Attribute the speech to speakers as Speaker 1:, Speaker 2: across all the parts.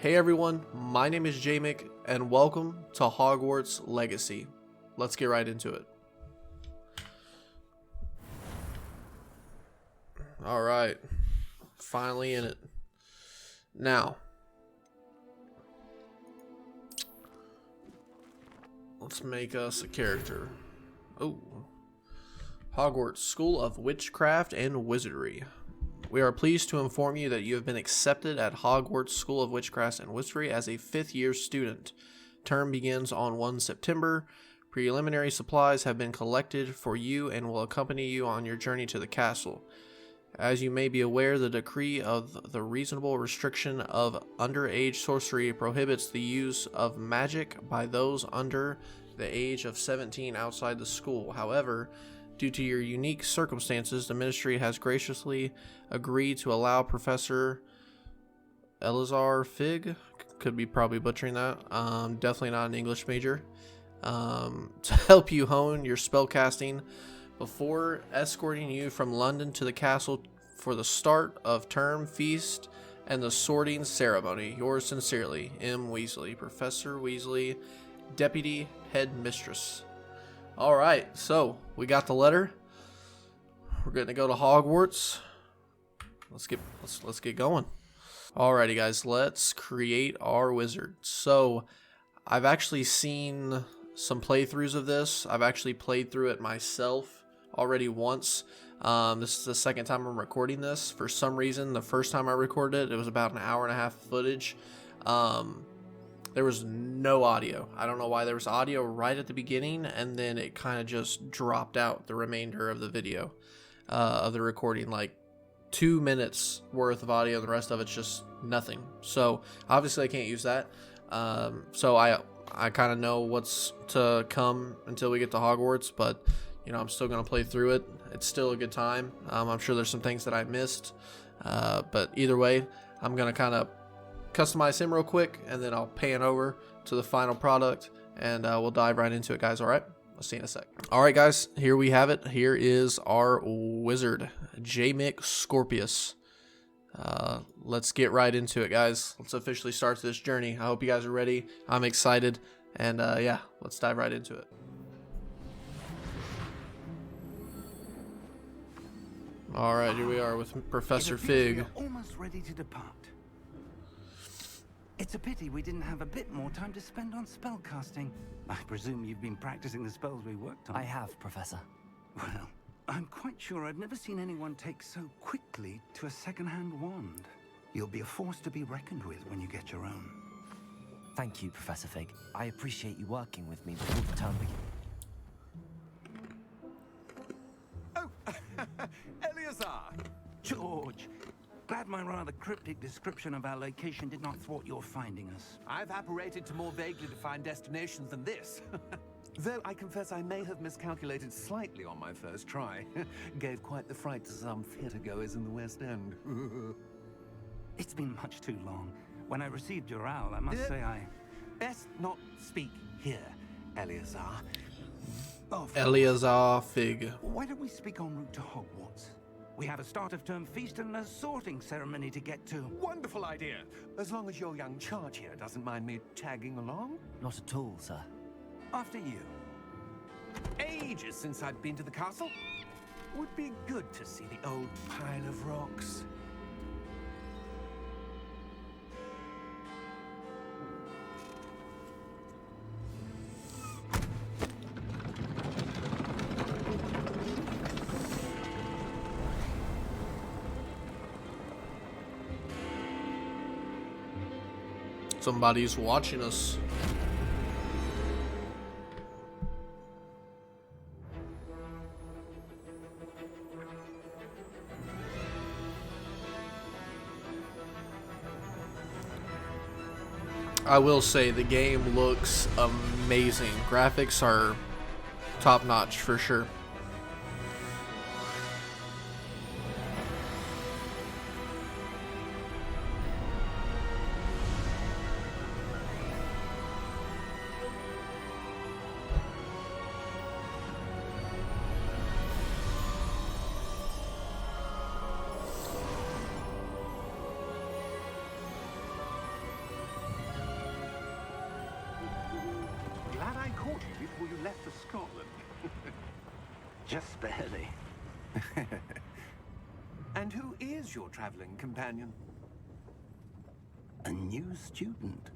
Speaker 1: Hey everyone, my name is Jamick, and welcome to Hogwarts Legacy. Let's get right into it. Alright, finally in it. Now, let's make us a character. Oh, Hogwarts School of Witchcraft and Wizardry. We are pleased to inform you that you have been accepted at Hogwarts School of Witchcraft and Wizardry as a 5th year student. Term begins on 1 September. Preliminary supplies have been collected for you and will accompany you on your journey to the castle. As you may be aware, the decree of the reasonable restriction of underage sorcery prohibits the use of magic by those under the age of 17 outside the school. However, due to your unique circumstances, the ministry has graciously agreed to allow Professor Elazar Fig, could be probably butchering that, definitely not an English major, to help you hone your spellcasting before escorting you from London to the castle for the start of term feast and the sorting ceremony. Yours sincerely, M. Weasley, Professor Weasley, Deputy Headmistress. Alright, so we got the letter. We're gonna go to Hogwarts. Let's get going. Alrighty guys, let's create our wizard. So I've actually seen some playthroughs of this. I've actually played through it myself already once. This is the second time I'm recording this. For some reason, the first time I recorded it, it was about an hour and a half footage. There was no audio. I don't know why. There was audio right at the beginning, and then it kind of just dropped out the remainder of the video, of the recording, like 2 minutes worth of audio, and the rest of it's just nothing. So obviously I can't use that. So I kind of know what's to come until we get to Hogwarts, but you know, I'm still going to play through it. It's still a good time. I'm sure there's some things that I missed, but either way, I'm going to kind of customize him real quick, and then I'll pan over to the final product, and we'll dive right into it, guys. All right, I'll see you in a sec. All right, guys, here we have it. Here is our wizard, Jamick Scorpius. Let's get right into it, guys. Let's officially start this journey. I hope you guys are ready. I'm excited, and yeah, let's dive right into it. All right, here we are with Professor Fig.
Speaker 2: Almost ready to depart. It's a pity we didn't have a bit more time to spend on spellcasting. I presume you've been practicing the spells we worked on.
Speaker 3: I have, Professor.
Speaker 2: Well, I'm quite sure I've never seen anyone take so quickly to a second-hand wand. You'll be a force to be reckoned with when you get your own.
Speaker 3: Thank you, Professor Fig. I appreciate you working with me before the term begins.
Speaker 4: Oh, Eleazar!
Speaker 2: George! Glad my rather cryptic description of our location did not thwart your finding us.
Speaker 4: I've apparated to more vaguely defined destinations than this. Though I confess I may have miscalculated slightly on my first try. Gave quite the fright to some theatergoers in the West End.
Speaker 2: It's been much too long. When I received your owl, I must say I...
Speaker 4: Best not speak here, Eleazar.
Speaker 1: Eleazar Fig.
Speaker 2: Why don't we speak en route to Hogwarts? We have a start of term feast and a sorting ceremony to get to.
Speaker 4: Wonderful idea. As long as your young charge here doesn't mind me tagging along.
Speaker 3: Not at all, sir.
Speaker 2: After you.
Speaker 4: Ages since I'd been to the castle. Would be good to see the old pile of rocks.
Speaker 1: Somebody's watching us. I will say the game looks amazing. Graphics are top notch for sure.
Speaker 4: caught you before you left for Scotland.
Speaker 2: Just barely.
Speaker 4: And who is your traveling companion?
Speaker 2: A new student.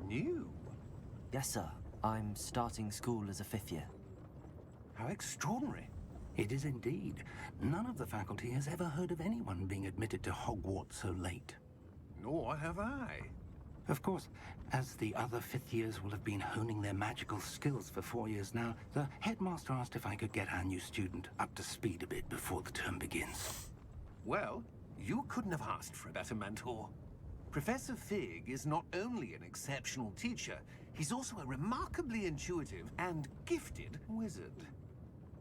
Speaker 4: New?
Speaker 3: Yes, sir. I'm starting school as a 5th year.
Speaker 4: How extraordinary.
Speaker 2: It is indeed. None of the faculty has ever heard of anyone being admitted to Hogwarts so late.
Speaker 4: Nor have I.
Speaker 2: Of course, as the other 5th years will have been honing their magical skills for 4 years now, the headmaster asked if I could get our new student up to speed a bit before the term begins.
Speaker 4: Well, you couldn't have asked for a better mentor. Professor Fig is not only an exceptional teacher, he's also a remarkably intuitive and gifted wizard.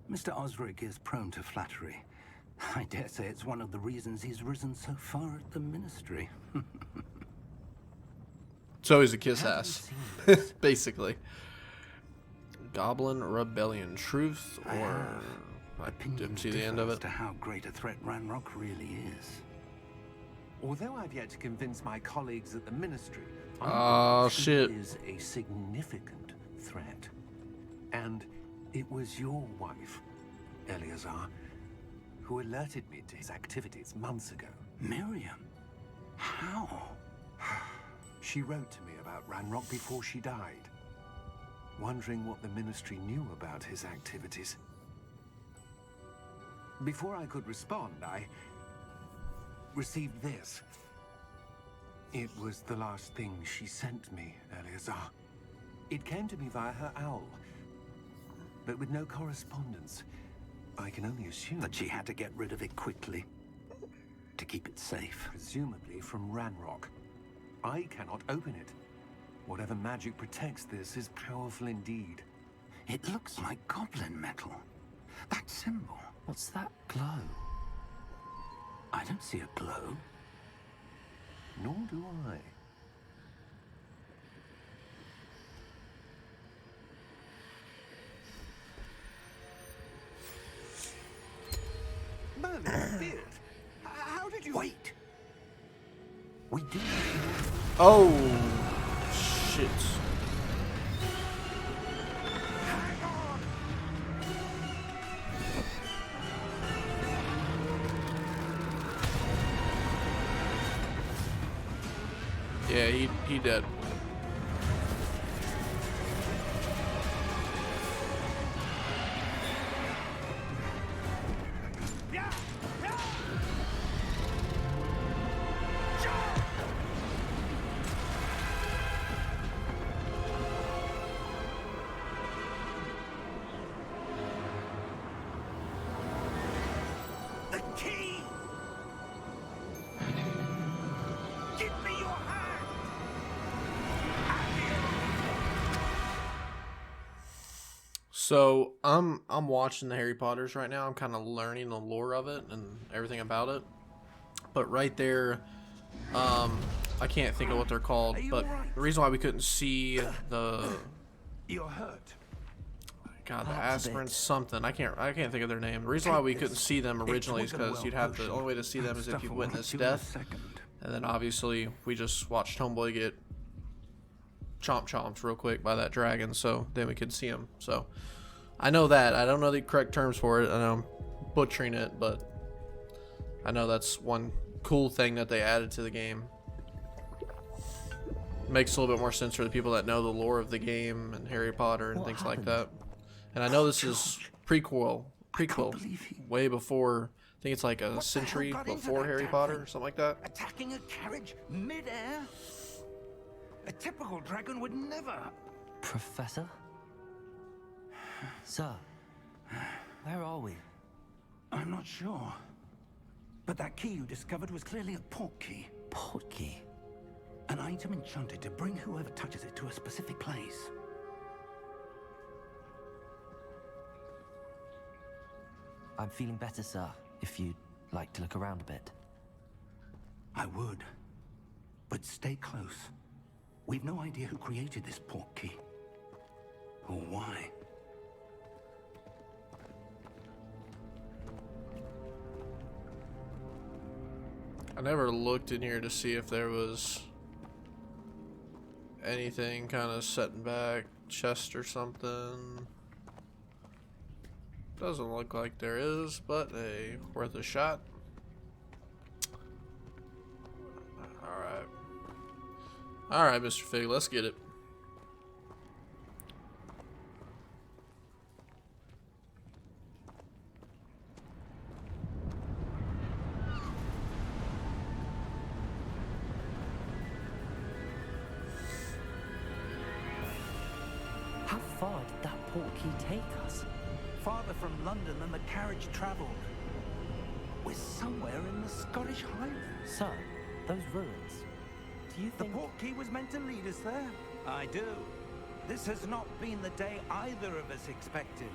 Speaker 2: Mr. Osric is prone to flattery. I dare say it's one of the reasons he's risen so far at the Ministry.
Speaker 1: So he's a kiss
Speaker 4: Have you
Speaker 1: ass,
Speaker 4: seen this?
Speaker 1: basically. Goblin Rebellion, truth
Speaker 2: I
Speaker 1: or
Speaker 2: have.
Speaker 1: I
Speaker 2: Opinions
Speaker 1: didn't see the
Speaker 2: differ
Speaker 1: end of
Speaker 2: as
Speaker 1: it.
Speaker 2: to how great a threat Ranrock really is.
Speaker 4: Although I've yet to convince my colleagues at the Ministry,
Speaker 1: Oh,
Speaker 4: I believe
Speaker 1: shit.
Speaker 4: he is a significant threat. And it was your wife, Eleazar, who alerted me to his activities months ago.
Speaker 2: Miriam? How?
Speaker 4: She wrote to me about Ranrock before she died, wondering what the Ministry knew about his activities. Before I could respond, I received this. It was the last thing she sent me, Eleazar. It came to me via her owl, but with no correspondence. I can only assume
Speaker 2: That she had to get rid of it quickly to keep it safe.
Speaker 4: presumably from Ranrock. I cannot open it. Whatever magic protects this is powerful indeed.
Speaker 2: It looks like goblin metal. That symbol.
Speaker 3: What's that glow?
Speaker 2: I don't see a glow.
Speaker 4: Nor do I. Merlin's beard. How did you...
Speaker 2: Wait! We do.
Speaker 1: Oh, shit. Yeah, he dead.
Speaker 2: The key! Give me your hand!
Speaker 1: So I'm watching the Harry Potters right now. I'm kind of learning the lore of it and everything about it. But right there, I can't think of what they're called.
Speaker 2: Are you
Speaker 1: But
Speaker 2: alright?
Speaker 1: the reason why we couldn't see the
Speaker 2: You're hurt.
Speaker 1: God, the
Speaker 3: Perhaps a
Speaker 1: aspirin
Speaker 3: bit.
Speaker 1: something. I can't think of their name. The reason why we couldn't see them originally is because you'd have to. The only way to see them is if you witnessed death. And then obviously we just watched Homeboy get chomped real quick by that dragon, so then we could see him. So I know that. I don't know the correct terms for it. I know I'm butchering it, but I know that's one cool thing that they added to the game. Makes a little bit more sense for the people that know the lore of the game and Harry Potter and
Speaker 3: What
Speaker 1: things like
Speaker 3: happened?
Speaker 1: that. And I know this is prequel,
Speaker 2: believe he-
Speaker 1: way before. I think it's like a
Speaker 2: What the
Speaker 1: century
Speaker 2: hell got into
Speaker 1: before
Speaker 2: that
Speaker 1: Harry
Speaker 2: damn
Speaker 1: Potter
Speaker 2: thing?
Speaker 1: or something like that.
Speaker 2: Attacking a carriage mid-air? A typical dragon would never.
Speaker 3: Professor? Sir, where are we?
Speaker 2: I'm not sure. But that key you discovered was clearly a port key.
Speaker 3: Port key.
Speaker 2: An item enchanted to bring whoever touches it to a specific place.
Speaker 3: I'm feeling better, sir, if you'd like to look around a bit.
Speaker 2: I would. But stay close. We've no idea who created this port key. Or why.
Speaker 1: I never looked in here to see if there was anything kind of setting back chest or something. Doesn't look like there is, but hey, worth a shot. Alright. Alright, Mr. Fig, let's get it.
Speaker 3: How far did that portkey take us?
Speaker 2: Farther from London than the carriage travelled. We're somewhere in the Scottish Highlands.
Speaker 3: Sir, those ruins. Do you
Speaker 2: The
Speaker 3: think...
Speaker 2: portkey was meant to lead us there? I do. This has not been the day either of us expected.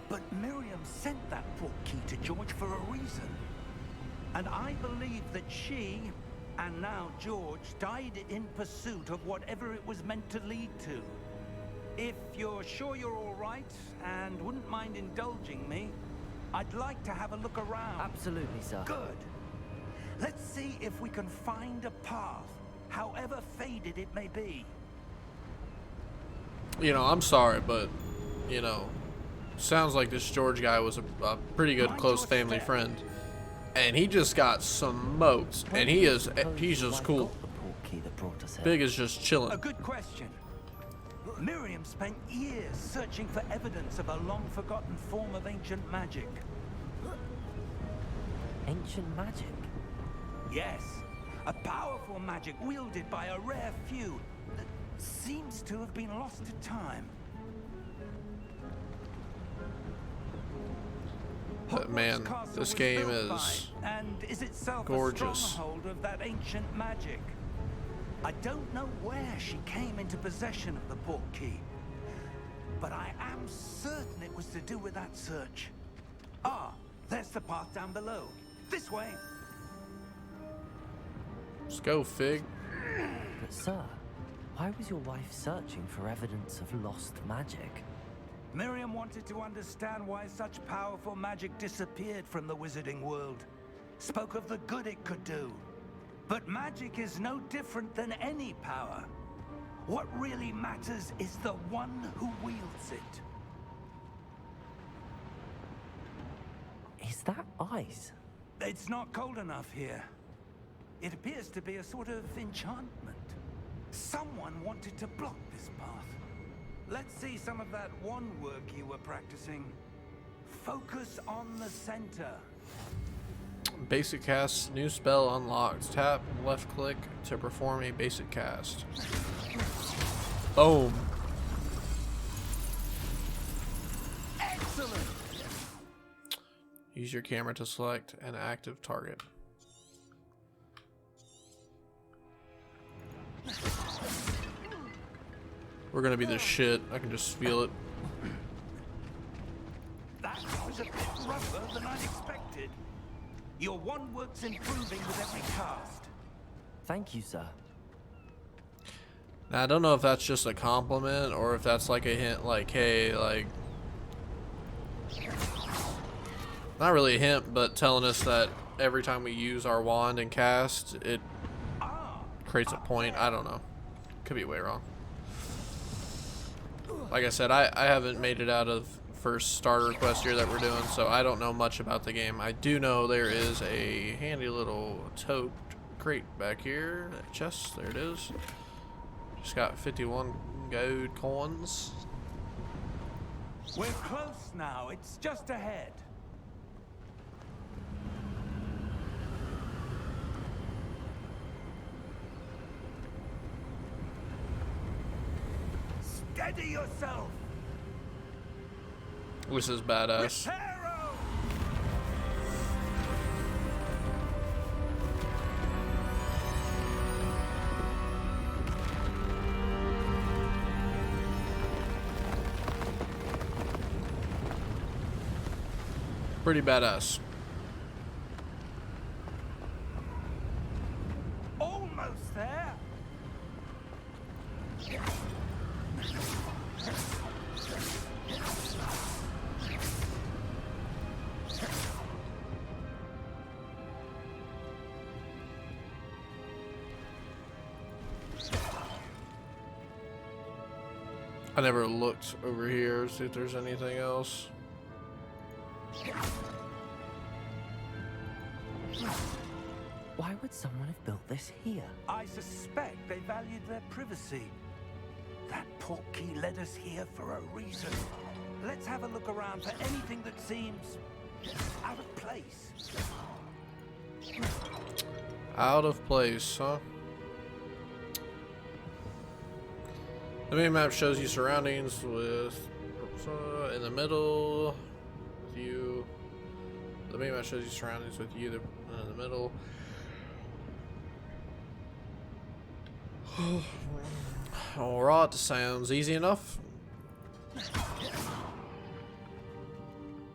Speaker 2: But Miriam sent that portkey to George for a reason. And I believe that she, and now George, died in pursuit of whatever it was meant to lead to. If you're sure you're all right and wouldn't mind indulging me, I'd like to have a look around.
Speaker 3: Absolutely, sir.
Speaker 2: Good. Let's see if we can find a path, however faded it may be.
Speaker 1: You know, I'm sorry, but, you know, sounds like this George guy was a pretty good close family friend. And he just got smoked. And he's just cool.
Speaker 3: Got the portkey that brought us here.
Speaker 1: Big is just
Speaker 2: A
Speaker 1: chilling.
Speaker 2: good question. Miriam spent years searching for evidence of a long-forgotten form of ancient magic.
Speaker 3: Ancient magic?
Speaker 2: Yes, a powerful magic wielded by a rare few that seems to have been lost to time.
Speaker 1: But man,
Speaker 2: Hogwarts Castle
Speaker 1: this
Speaker 2: was
Speaker 1: game
Speaker 2: built
Speaker 1: is
Speaker 2: by, and is itself
Speaker 1: gorgeous.
Speaker 2: a stronghold of that ancient magic. I don't know where she came into possession of the portkey, but I am certain it was to do with that search. Ah, there's the path down below. This way.
Speaker 1: Let's go, Fig.
Speaker 3: But sir, why was your wife searching for evidence of lost magic?
Speaker 2: Miriam wanted to understand why such powerful magic disappeared from the wizarding world. Spoke of the good it could do. But magic is no different than any power. What really matters is the one who wields it.
Speaker 3: Is that ice?
Speaker 2: It's not cold enough here. It appears to be a sort of enchantment. Someone wanted to block this path. Let's see some of that wand work you were practicing. Focus on the center.
Speaker 1: Basic cast, new spell unlocked. Tap left click to perform a basic cast. Boom.
Speaker 2: Excellent!
Speaker 1: Use your camera to select an active target. We're gonna be the shit. I can just feel it.
Speaker 2: That was a bit rougher than I'd expected. Your wand work's improving with every cast.
Speaker 3: Thank you, sir.
Speaker 1: Now, I don't know if that's just a compliment or if that's like a hint, like, hey, like, not really a hint, but telling us that every time we use our wand and cast, it creates a point. I don't know. Could be way wrong. Like I said, I haven't made it out of first starter quest here that we're doing, so I don't know much about the game. I do know there is a handy little tote crate back here. That chest, there it is. Just got 51 gold coins.
Speaker 2: We're close now. It's just ahead. Steady yourself.
Speaker 1: This is badass.
Speaker 2: Reparo!
Speaker 1: Pretty badass.
Speaker 2: Almost there.
Speaker 1: I never looked over here to see if there's anything else.
Speaker 3: Why would someone have built this here?
Speaker 2: I suspect they valued their privacy. That portkey led us here for a reason. Let's have a look around for anything that seems out of place.
Speaker 1: Out of place, huh? The main map shows you surroundings with in the middle with you. The main map shows you surroundings with you in the middle. Alright, sounds easy enough.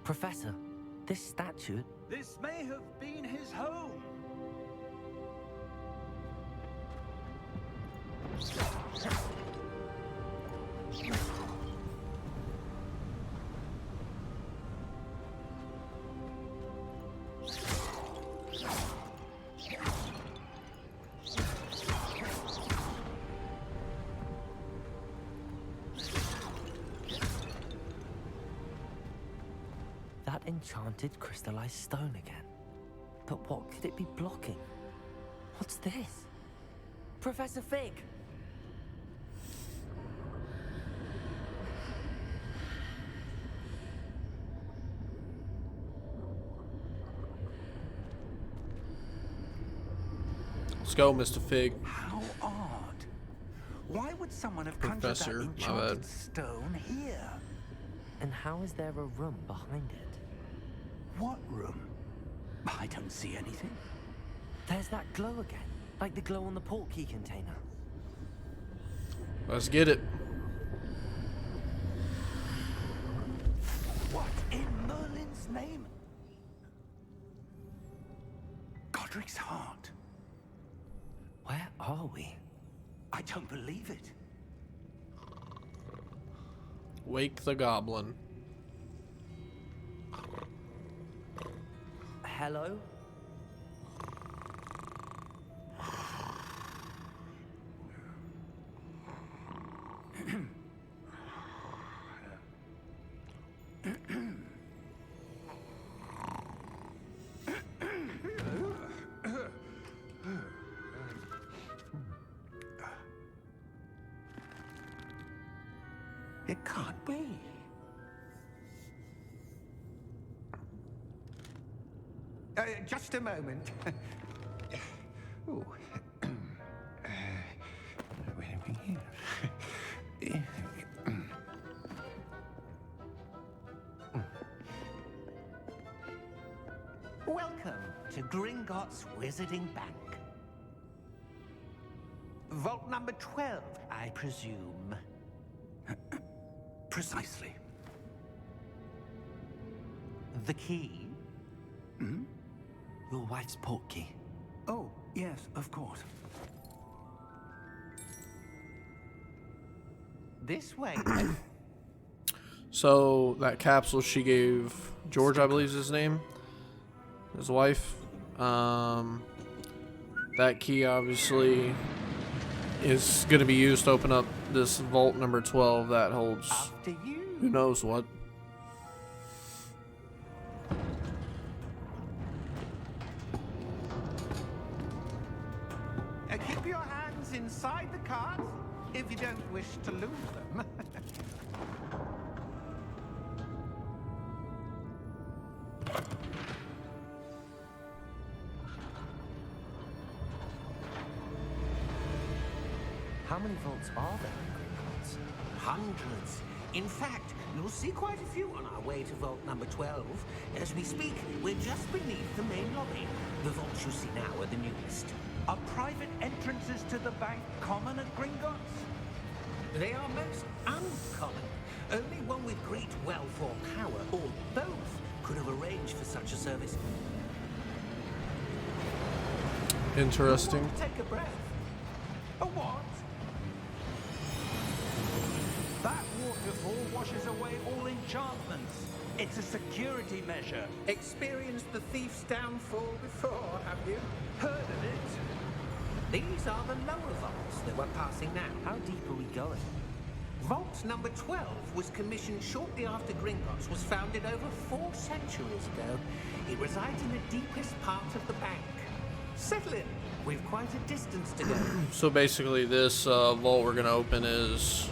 Speaker 3: Professor, this statue...
Speaker 2: This may have been his home.
Speaker 3: That enchanted crystallized stone again. But what could it be blocking? What's this? Professor Fig!
Speaker 1: Let's go, Mr. Fig.
Speaker 2: How odd. Why would someone have
Speaker 1: Professor,
Speaker 2: conjured
Speaker 1: my
Speaker 2: that enchanted
Speaker 1: bad.
Speaker 2: stone here?
Speaker 3: And how is there a room behind it?
Speaker 2: What room? I don't see anything.
Speaker 3: There's that glow again, like the glow on the portkey container.
Speaker 1: Let's get it.
Speaker 2: What in Merlin's name? Godric's heart.
Speaker 3: Where are we?
Speaker 2: I don't believe it.
Speaker 1: Wake the goblin.
Speaker 3: Hello?
Speaker 2: It can't be. Just a moment. Ooh. Where are we here? Welcome to Gringotts Wizarding Bank. Vault number 12, I presume. Precisely. The key?
Speaker 3: Your wife's portkey.
Speaker 2: Oh, yes, of course. This way.
Speaker 1: So that capsule she gave George, I believe is his name, his wife. That key obviously is going to be used to open up this vault number 12 that holds
Speaker 2: After you.
Speaker 1: who knows what.
Speaker 2: Keep your hands inside the cards if you don't wish to lose them.
Speaker 3: How many vaults are there in Gringotts?
Speaker 5: Hundreds. In fact, you'll see quite a few on our way to vault number 12. As we speak, we're just beneath the main lobby. The vaults you see now are the newest.
Speaker 2: Are private entrances to the bank common at Gringotts?
Speaker 5: They are most uncommon. Only one with great wealth or power, or both, could have arranged for such a service.
Speaker 1: Interesting.
Speaker 2: Take a breath. A what? That waterfall washes away all enchantments. It's a security measure.
Speaker 5: Experienced the thief's downfall before, have you?
Speaker 2: Heard of it?
Speaker 5: These are the lower vaults that we're passing now.
Speaker 3: How deep are we going?
Speaker 5: Vault number 12 was commissioned shortly after Gringotts was founded over 4 centuries ago. It resides in the deepest part of the bank. Settle in. We've quite a distance to go.
Speaker 1: So basically, this vault we're gonna open is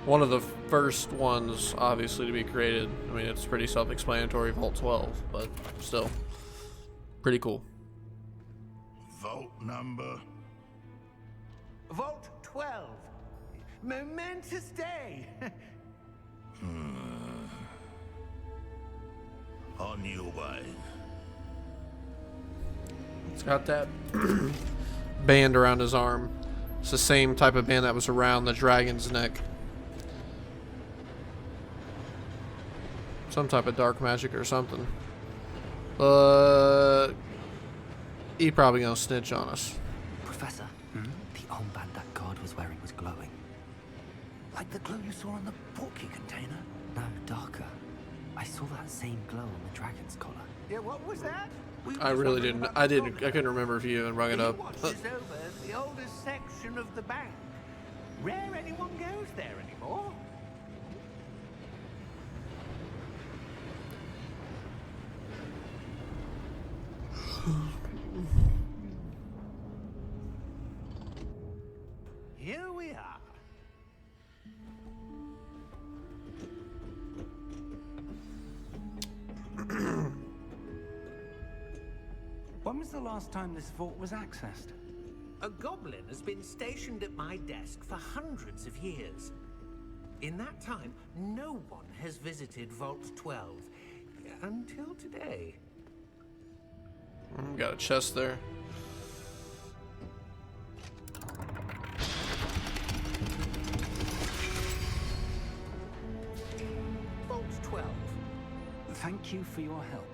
Speaker 1: one of the first ones, obviously, to be created. I mean, it's pretty self-explanatory, Vault 12, but still, pretty cool.
Speaker 6: Vault number.
Speaker 2: Vault 12. Momentous day.
Speaker 6: On your way.
Speaker 1: It's got that band around his arm. It's the same type of band that was around the dragon's neck. Some type of dark magic or something. But he probably gonna snitch on us.
Speaker 3: Professor, the armband that guard was wearing was glowing.
Speaker 2: Like the glow you saw on the portkey container?
Speaker 3: No, darker. I saw that same glow on the dragon's collar.
Speaker 2: Yeah, what was that?
Speaker 1: I really didn't. I couldn't remember if you even rung it up.
Speaker 2: Watches over the oldest section of the bank. Rare anyone goes there anymore. Here we are. When was the last time this vault was accessed?
Speaker 5: A goblin has been stationed at my desk for hundreds of years. In that time, no one has visited Vault 12 until today.
Speaker 1: Got a chest there.
Speaker 5: Vault 12.
Speaker 2: Thank you for your help.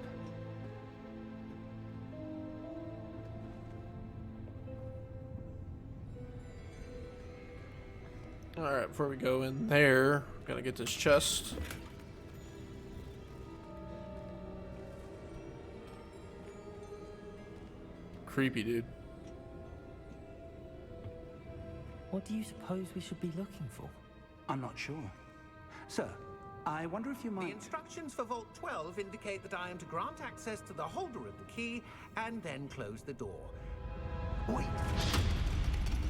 Speaker 1: Alright, before we go in there, gotta get this chest. Creepy, dude.
Speaker 3: What do you suppose we should be looking for?
Speaker 2: I'm not sure. Sir, I wonder if you
Speaker 5: The
Speaker 2: might...
Speaker 5: instructions for Vault 12 indicate that I am to grant access to the holder of the key and then close the door.
Speaker 2: Wait.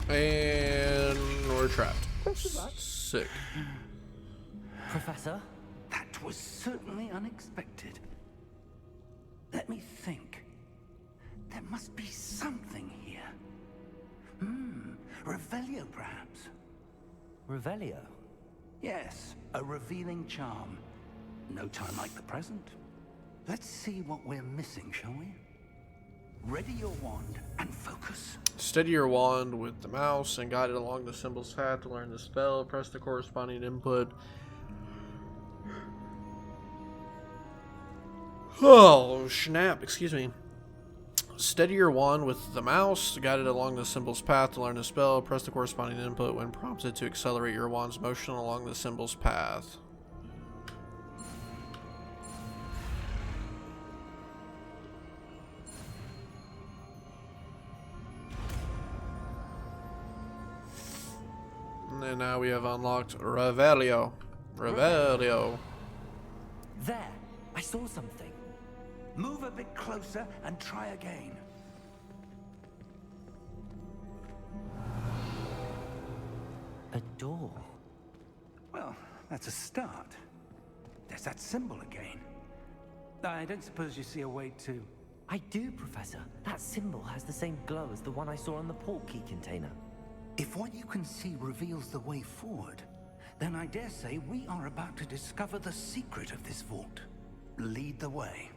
Speaker 1: And we're trapped. Sick.
Speaker 3: Professor?
Speaker 2: That was certainly unexpected. Let me think. There must be something here. Revelio, perhaps.
Speaker 3: Revelio?
Speaker 2: Yes, a revealing charm. No time like the present. Let's see what we're missing, shall we? Ready your wand and focus.
Speaker 1: Steady your wand with the mouse and guide it along the symbol's path to learn the spell. Press the corresponding input. Oh, snap. Excuse me. Steady your wand with the mouse, guide it along the symbol's path to learn the spell. Press the corresponding input when prompted to accelerate your wand's motion along the symbol's path. And now we have unlocked Revelio. Revelio.
Speaker 3: There! I saw something.
Speaker 2: Move a bit closer and try again.
Speaker 3: A door.
Speaker 2: Well, that's a start. There's that symbol again. I don't suppose you see a way to...
Speaker 3: I do, Professor. That symbol has the same glow as the one I saw on the portkey container.
Speaker 2: If what you can see reveals the way forward, then I dare say we are about to discover the secret of this vault. Lead the way.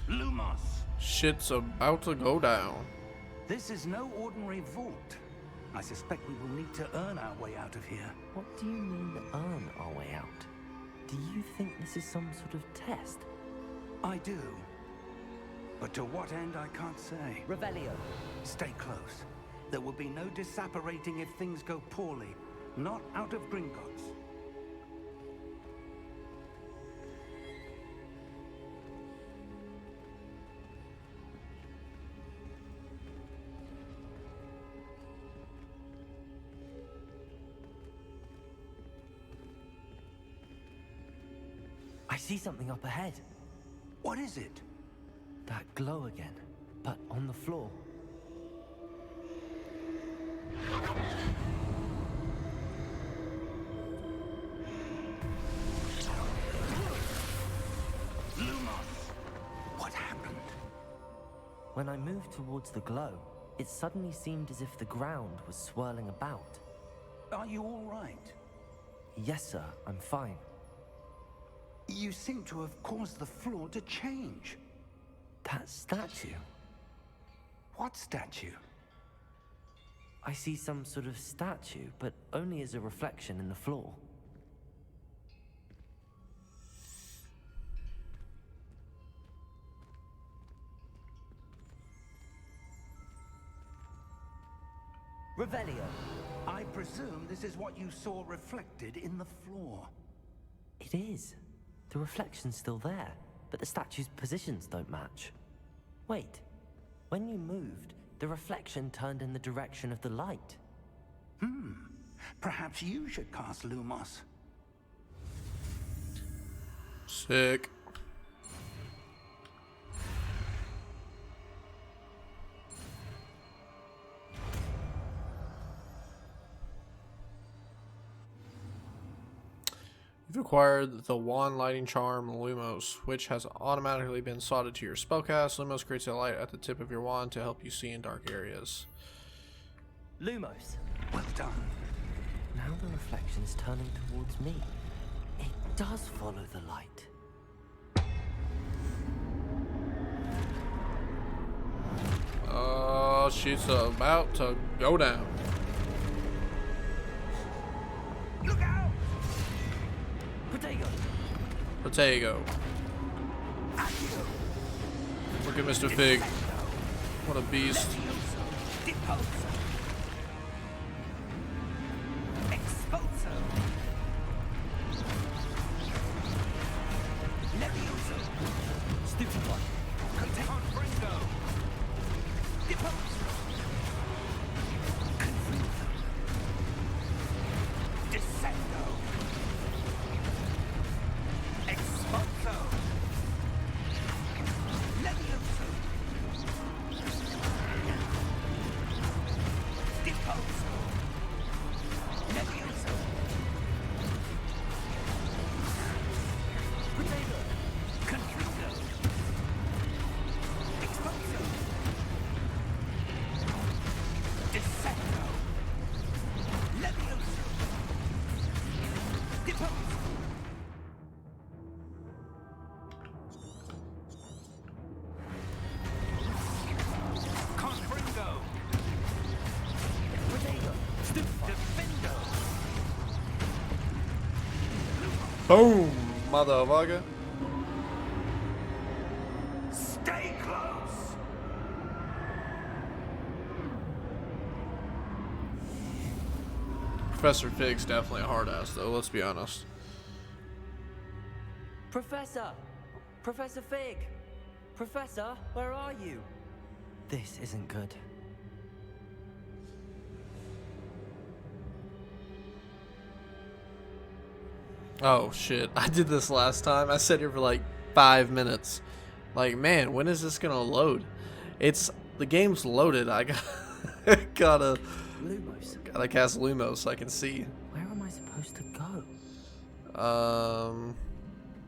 Speaker 2: Lumos!
Speaker 1: Shit's about to go down.
Speaker 2: This is no ordinary vault. I suspect we will need to earn our way out of here.
Speaker 3: What do you mean, earn our way out? Do you think this is some sort of test?
Speaker 2: I do. But to what end, I can't say.
Speaker 3: Revelio.
Speaker 2: Stay close. There will be no disapparating if things go poorly. Not out of Gringotts.
Speaker 3: see something up ahead.
Speaker 2: What is it?
Speaker 3: That glow again, but on the floor.
Speaker 2: What happened?
Speaker 3: When I moved towards the glow, it suddenly seemed as if the ground was swirling about.
Speaker 2: Are you all right?
Speaker 3: Yes, sir, I'm fine.
Speaker 2: You seem to have caused the floor to change.
Speaker 3: That statue.
Speaker 2: What statue?
Speaker 3: I see some sort of statue, but only as a reflection in the floor. Revelio.
Speaker 2: I presume this is what you saw reflected in the floor.
Speaker 3: It is. The reflection's still there, but the statue's positions don't match. Wait. When you moved, the reflection turned in the direction of the light.
Speaker 2: Perhaps you should cast Lumos.
Speaker 1: Sick. You've acquired the Wand Lighting Charm Lumos, which has automatically been slotted to your spellcast. Lumos creates a light at the tip of your wand to help you see in dark areas.
Speaker 3: Lumos.
Speaker 2: Well done.
Speaker 3: Now the reflection is turning towards me. It does follow the light.
Speaker 1: Oh, she's about to go down.
Speaker 2: Look out!
Speaker 3: Protego.
Speaker 1: Protego. Look at Mr. Fig. What a beast. Boom, motherfucker.
Speaker 2: Stay close.
Speaker 1: Professor Fig's definitely a hard ass though, let's be honest.
Speaker 3: Professor! Professor Fig! Professor, where are you? This isn't good.
Speaker 1: Oh shit, I did this last time. I sat here for like 5 minutes. Like, man, when is this gonna load? The game's loaded. I gotta
Speaker 3: Lumos.
Speaker 1: gotta cast Lumos so I can see.
Speaker 3: Where am I supposed to go?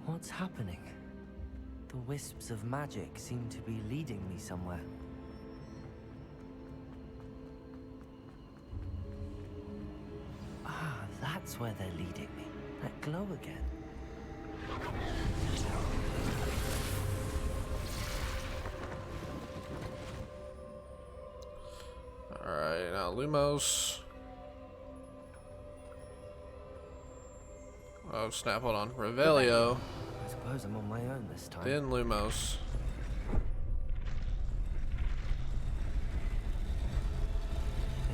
Speaker 3: What's happening? The wisps of magic seem to be leading me somewhere. Ah, that's where they're leading me. That glow again.
Speaker 1: Alright, now Lumos. Oh snap, hold on. Revelio,
Speaker 3: I suppose I'm on my own this time.
Speaker 1: then Lumos.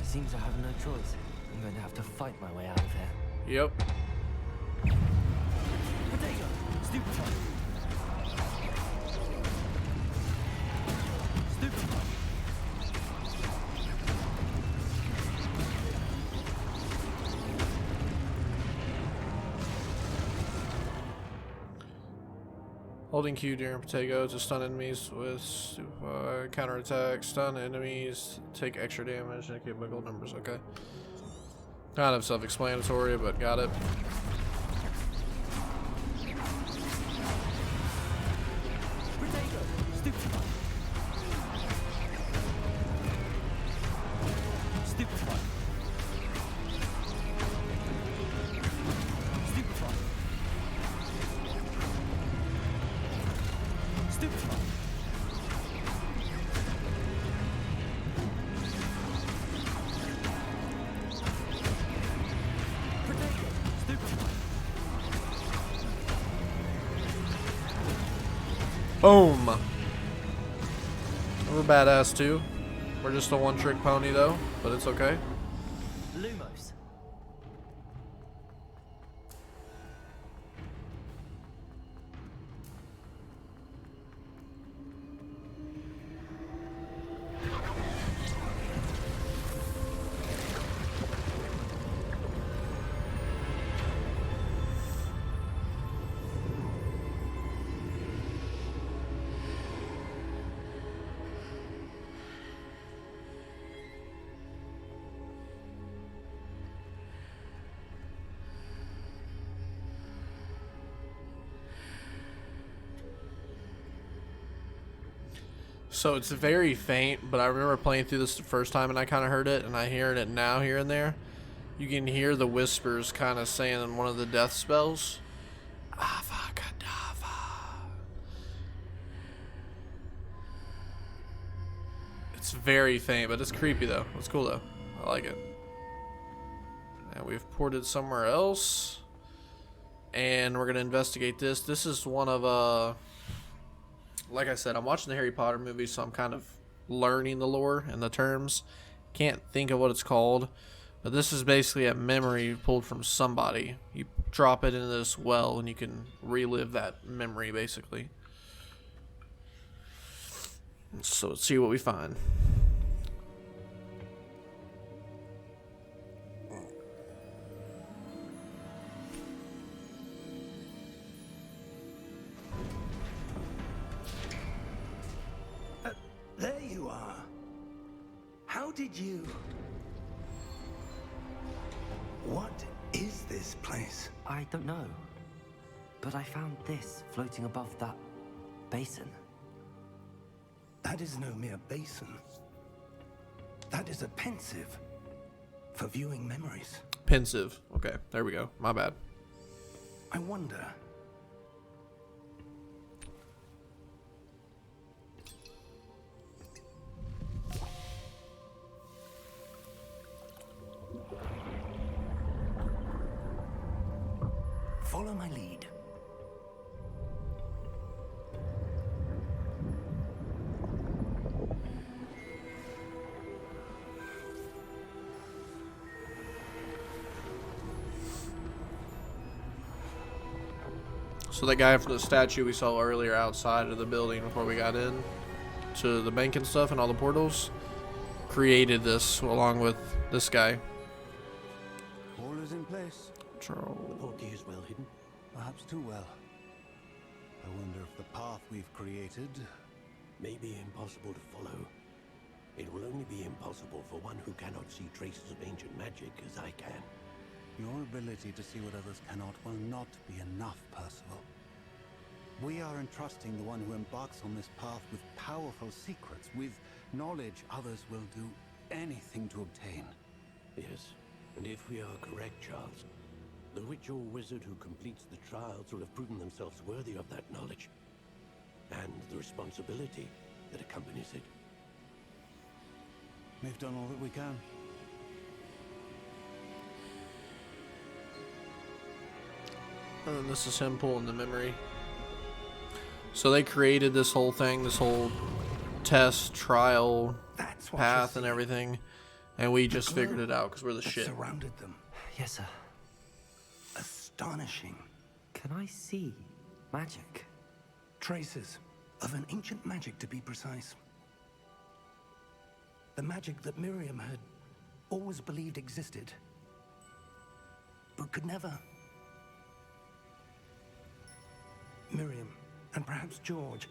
Speaker 3: It seems I have no choice. I'm going to have to fight my way out of here.
Speaker 1: Yep.
Speaker 3: Protego! Stupefy! Stupefy!
Speaker 1: Holding Q during Protego to stun enemies with counterattack. Stun enemies, take extra damage, and keep my gold numbers. Okay. Kind of self-explanatory, but got it. Boom! We're badass too. We're just a one-trick pony though, but it's okay.
Speaker 3: Lumos.
Speaker 1: So it's very faint, but I remember playing through this the first time and I kind of heard it, and I hear it now here and there. You can hear the whispers kind of saying in one of the death spells, Avacadabra. It's very faint, but it's creepy though. It's cool though. I like it. And we've ported somewhere else. And we're going to investigate this. This is one of, like I said, I'm watching the Harry Potter movies, so I'm kind of learning the lore and the terms. Can't think of what it's called. But this is basically a memory pulled from somebody. You drop it into this well, and you can relive that memory, basically. So let's see what we find.
Speaker 2: There you are. How did you... What is this place?
Speaker 3: I don't know. But I found this floating above that basin.
Speaker 2: That is no mere basin. That is a pensive for viewing memories.
Speaker 1: Pensive. Okay, there we go. My bad.
Speaker 2: I wonder... Follow my lead.
Speaker 1: So that guy from the statue we saw earlier outside of the building before we got in to the bank and stuff and all the portals created this along with this guy.
Speaker 7: All is in place.
Speaker 1: Charles.
Speaker 7: The portkey is well hidden. Perhaps too well. I wonder if the path we've created
Speaker 8: may be impossible to follow. It will only be impossible for one who cannot see traces of ancient magic as I can.
Speaker 7: Your ability to see what others cannot will not be enough, Percival. We are entrusting the one who embarks on this path with powerful secrets, with knowledge others will do anything to obtain.
Speaker 8: Yes, and if we are correct, Charles, the witch or wizard who completes the trials will have proven themselves worthy of that knowledge, and the responsibility that accompanies it.
Speaker 7: We've done all that we can.
Speaker 1: And this is him pulling the memory. So they created this whole thing, this whole test, trial,
Speaker 2: That's what
Speaker 1: path,
Speaker 2: you
Speaker 1: and
Speaker 2: see.
Speaker 1: everything. And we just
Speaker 2: glow
Speaker 1: figured it out because we're the
Speaker 2: that
Speaker 1: shit.
Speaker 2: surrounded them.
Speaker 3: Yes, sir.
Speaker 2: Astonishing.
Speaker 3: Can I see magic?
Speaker 2: Traces of an ancient magic, to be precise. The magic that Miriam had always believed existed, but could never. Miriam and perhaps George,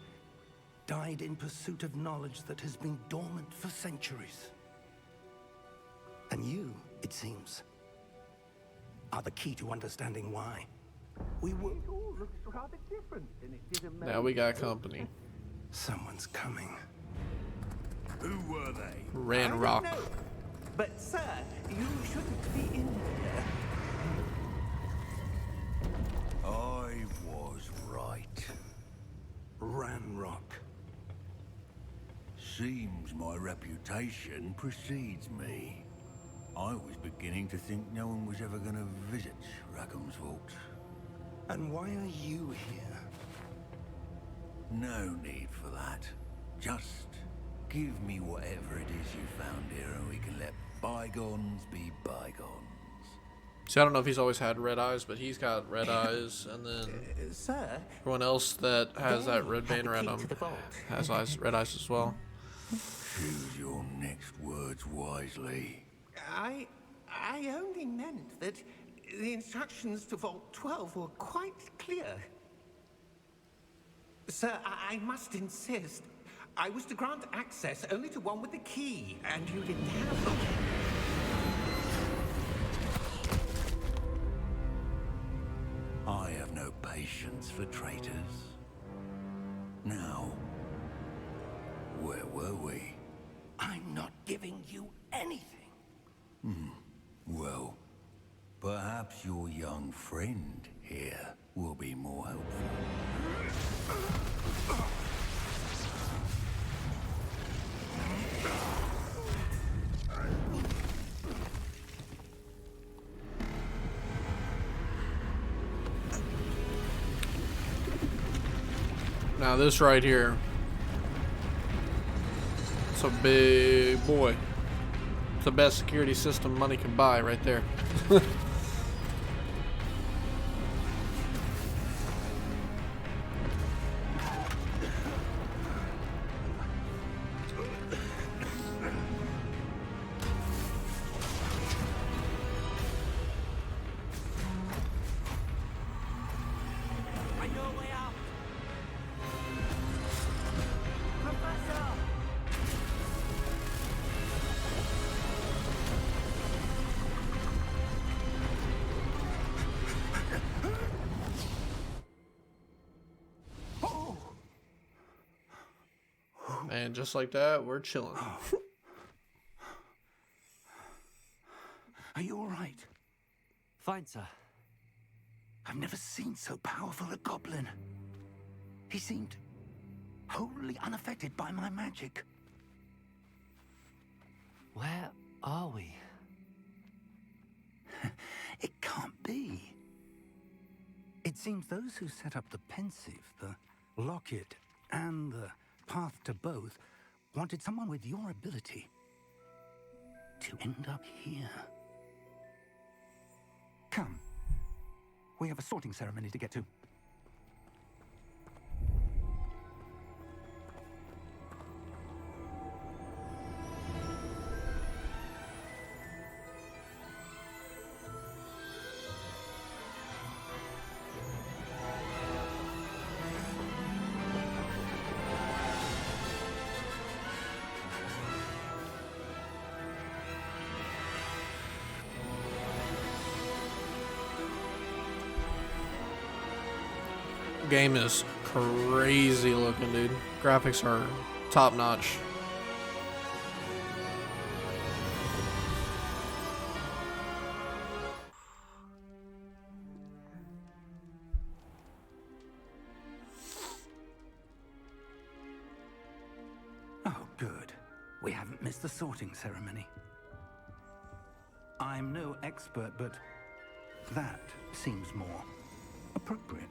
Speaker 2: died in pursuit of knowledge that has been dormant for centuries. And you, it seems, are the key to understanding why. We were...
Speaker 5: It all looks rather different than it did a moment
Speaker 1: Now we got company.
Speaker 2: Someone's coming.
Speaker 6: Who were they?
Speaker 1: Ranrock.
Speaker 5: No, but sir, you shouldn't be in here.
Speaker 6: I was right.
Speaker 2: Ranrock.
Speaker 6: Seems my reputation precedes me. I was beginning to think no one was ever going to visit Rackham's Vault.
Speaker 2: And why are you here?
Speaker 6: No need for that. Just give me whatever it is you found here and we can let bygones be bygones.
Speaker 1: See, I don't know if he's always had red eyes, but he's got red eyes, and then
Speaker 5: Sir,
Speaker 1: everyone else that has that
Speaker 5: they
Speaker 1: red
Speaker 5: have
Speaker 1: band
Speaker 5: the
Speaker 1: around
Speaker 5: key
Speaker 1: him
Speaker 5: to the vault.
Speaker 1: has eyes, red eyes as well.
Speaker 6: Choose your next words wisely.
Speaker 5: I only meant that the instructions to Vault 12 were quite clear. Sir, I must insist. I was to grant access only to one with the key, and you didn't have them.
Speaker 6: I have no patience for traitors. Now, where were we?
Speaker 2: I'm not giving you anything.
Speaker 6: Well, perhaps your young friend here will be more helpful.
Speaker 1: Now this right here, it's a big boy. It's the best security system money can buy right there. And just like that, we're chilling.
Speaker 2: Are you all right?
Speaker 3: Fine, sir.
Speaker 2: I've never seen so powerful a goblin. He seemed wholly unaffected by my magic.
Speaker 3: Where are we?
Speaker 2: It can't be. It seems those who set up the pensive, the locket, and the path to both wanted someone with your ability to end up here. Come. We have a sorting ceremony to get to.
Speaker 1: Game is crazy looking, dude. Graphics are top notch.
Speaker 2: Oh, good. We haven't missed the sorting ceremony. I'm no expert, but that seems more appropriate.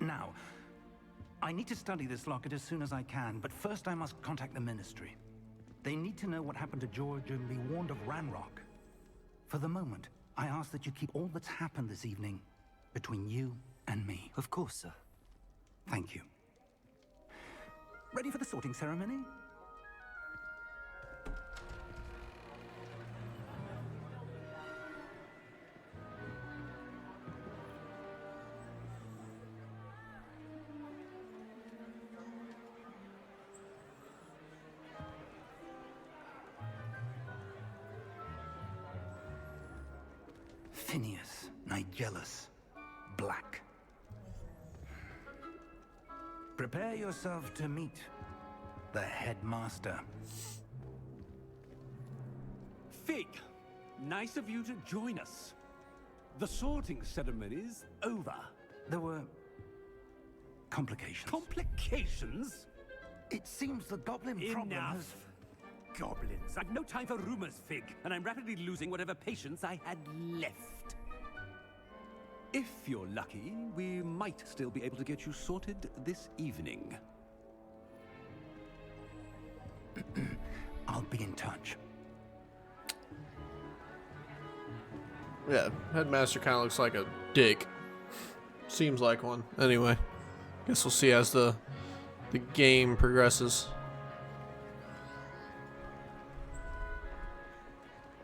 Speaker 2: Now, I need to study this locket as soon as I can, but first I must contact the Ministry. They need to know what happened to George and be warned of Ranrock. For the moment, I ask that you keep all that's happened this evening between you and me.
Speaker 3: Of course, sir.
Speaker 2: Thank you. Ready for the sorting ceremony? Tinius, Nigellus, Black. Prepare yourself to meet the headmaster.
Speaker 9: Fig, nice of you to join us. The sorting ceremony's over.
Speaker 2: There were complications.
Speaker 9: Complications?
Speaker 2: It seems the goblin problem
Speaker 9: Enough.
Speaker 2: has...
Speaker 9: Goblins. I've no time for rumors, Fig, and I'm rapidly losing whatever patience I had left. If you're lucky, we might still be able to get you sorted this evening.
Speaker 2: I'll be in touch.
Speaker 1: Yeah, Headmaster kind of looks like a dick. Seems like one. Anyway, guess we'll see as the game progresses.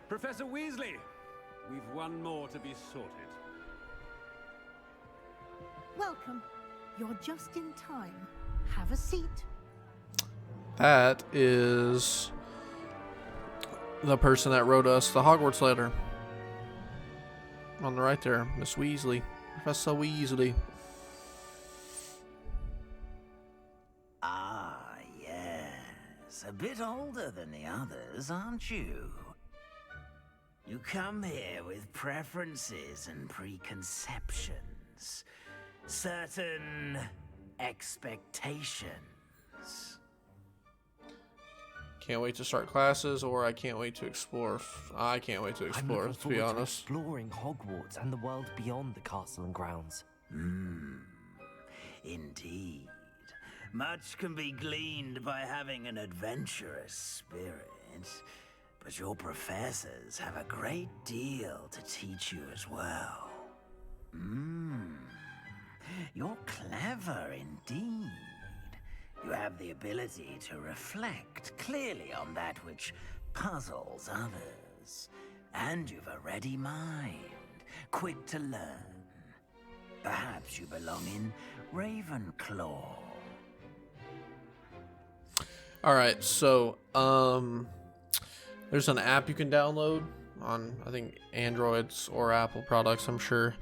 Speaker 9: Professor Weasley, we've one more to be sorted.
Speaker 10: Welcome. You're just in time. Have a seat.
Speaker 1: That is the person that wrote us the Hogwarts letter. On the right there, Miss Weasley. Professor Weasley.
Speaker 11: Ah, yes. A bit older than the others, aren't you? You come here with preferences and preconceptions. Certain expectations.
Speaker 1: Can't wait to start classes, or I can't wait to explore. I can't wait to
Speaker 3: I'm
Speaker 1: explore,
Speaker 3: looking
Speaker 1: to be
Speaker 3: forward to
Speaker 1: honest.
Speaker 3: exploring Hogwarts and the world beyond the castle and grounds.
Speaker 11: Indeed. Much can be gleaned by having an adventurous spirit, but your professors have a great deal to teach you as well. You're clever indeed. You have the ability to reflect clearly on that which puzzles others. And you've a ready mind, quick to learn. Perhaps you belong in Ravenclaw.
Speaker 1: Alright, so, there's an app you can download on, I think, Androids or Apple products, I'm sure.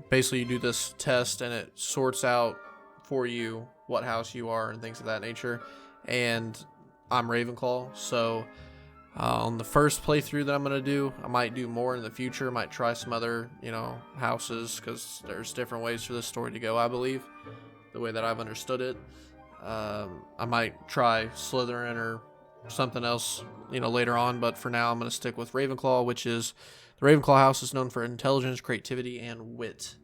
Speaker 1: Basically, you do this test, and it sorts out for you what house you are and things of that nature. And I'm Ravenclaw, so on the first playthrough that I'm going to do, I might do more in the future. Might try some other, houses, because there's different ways for this story to go, I believe, the way that I've understood it. I might try Slytherin or something else, later on, but for now I'm going to stick with Ravenclaw, which is the Ravenclaw house is known for intelligence, creativity, and wit.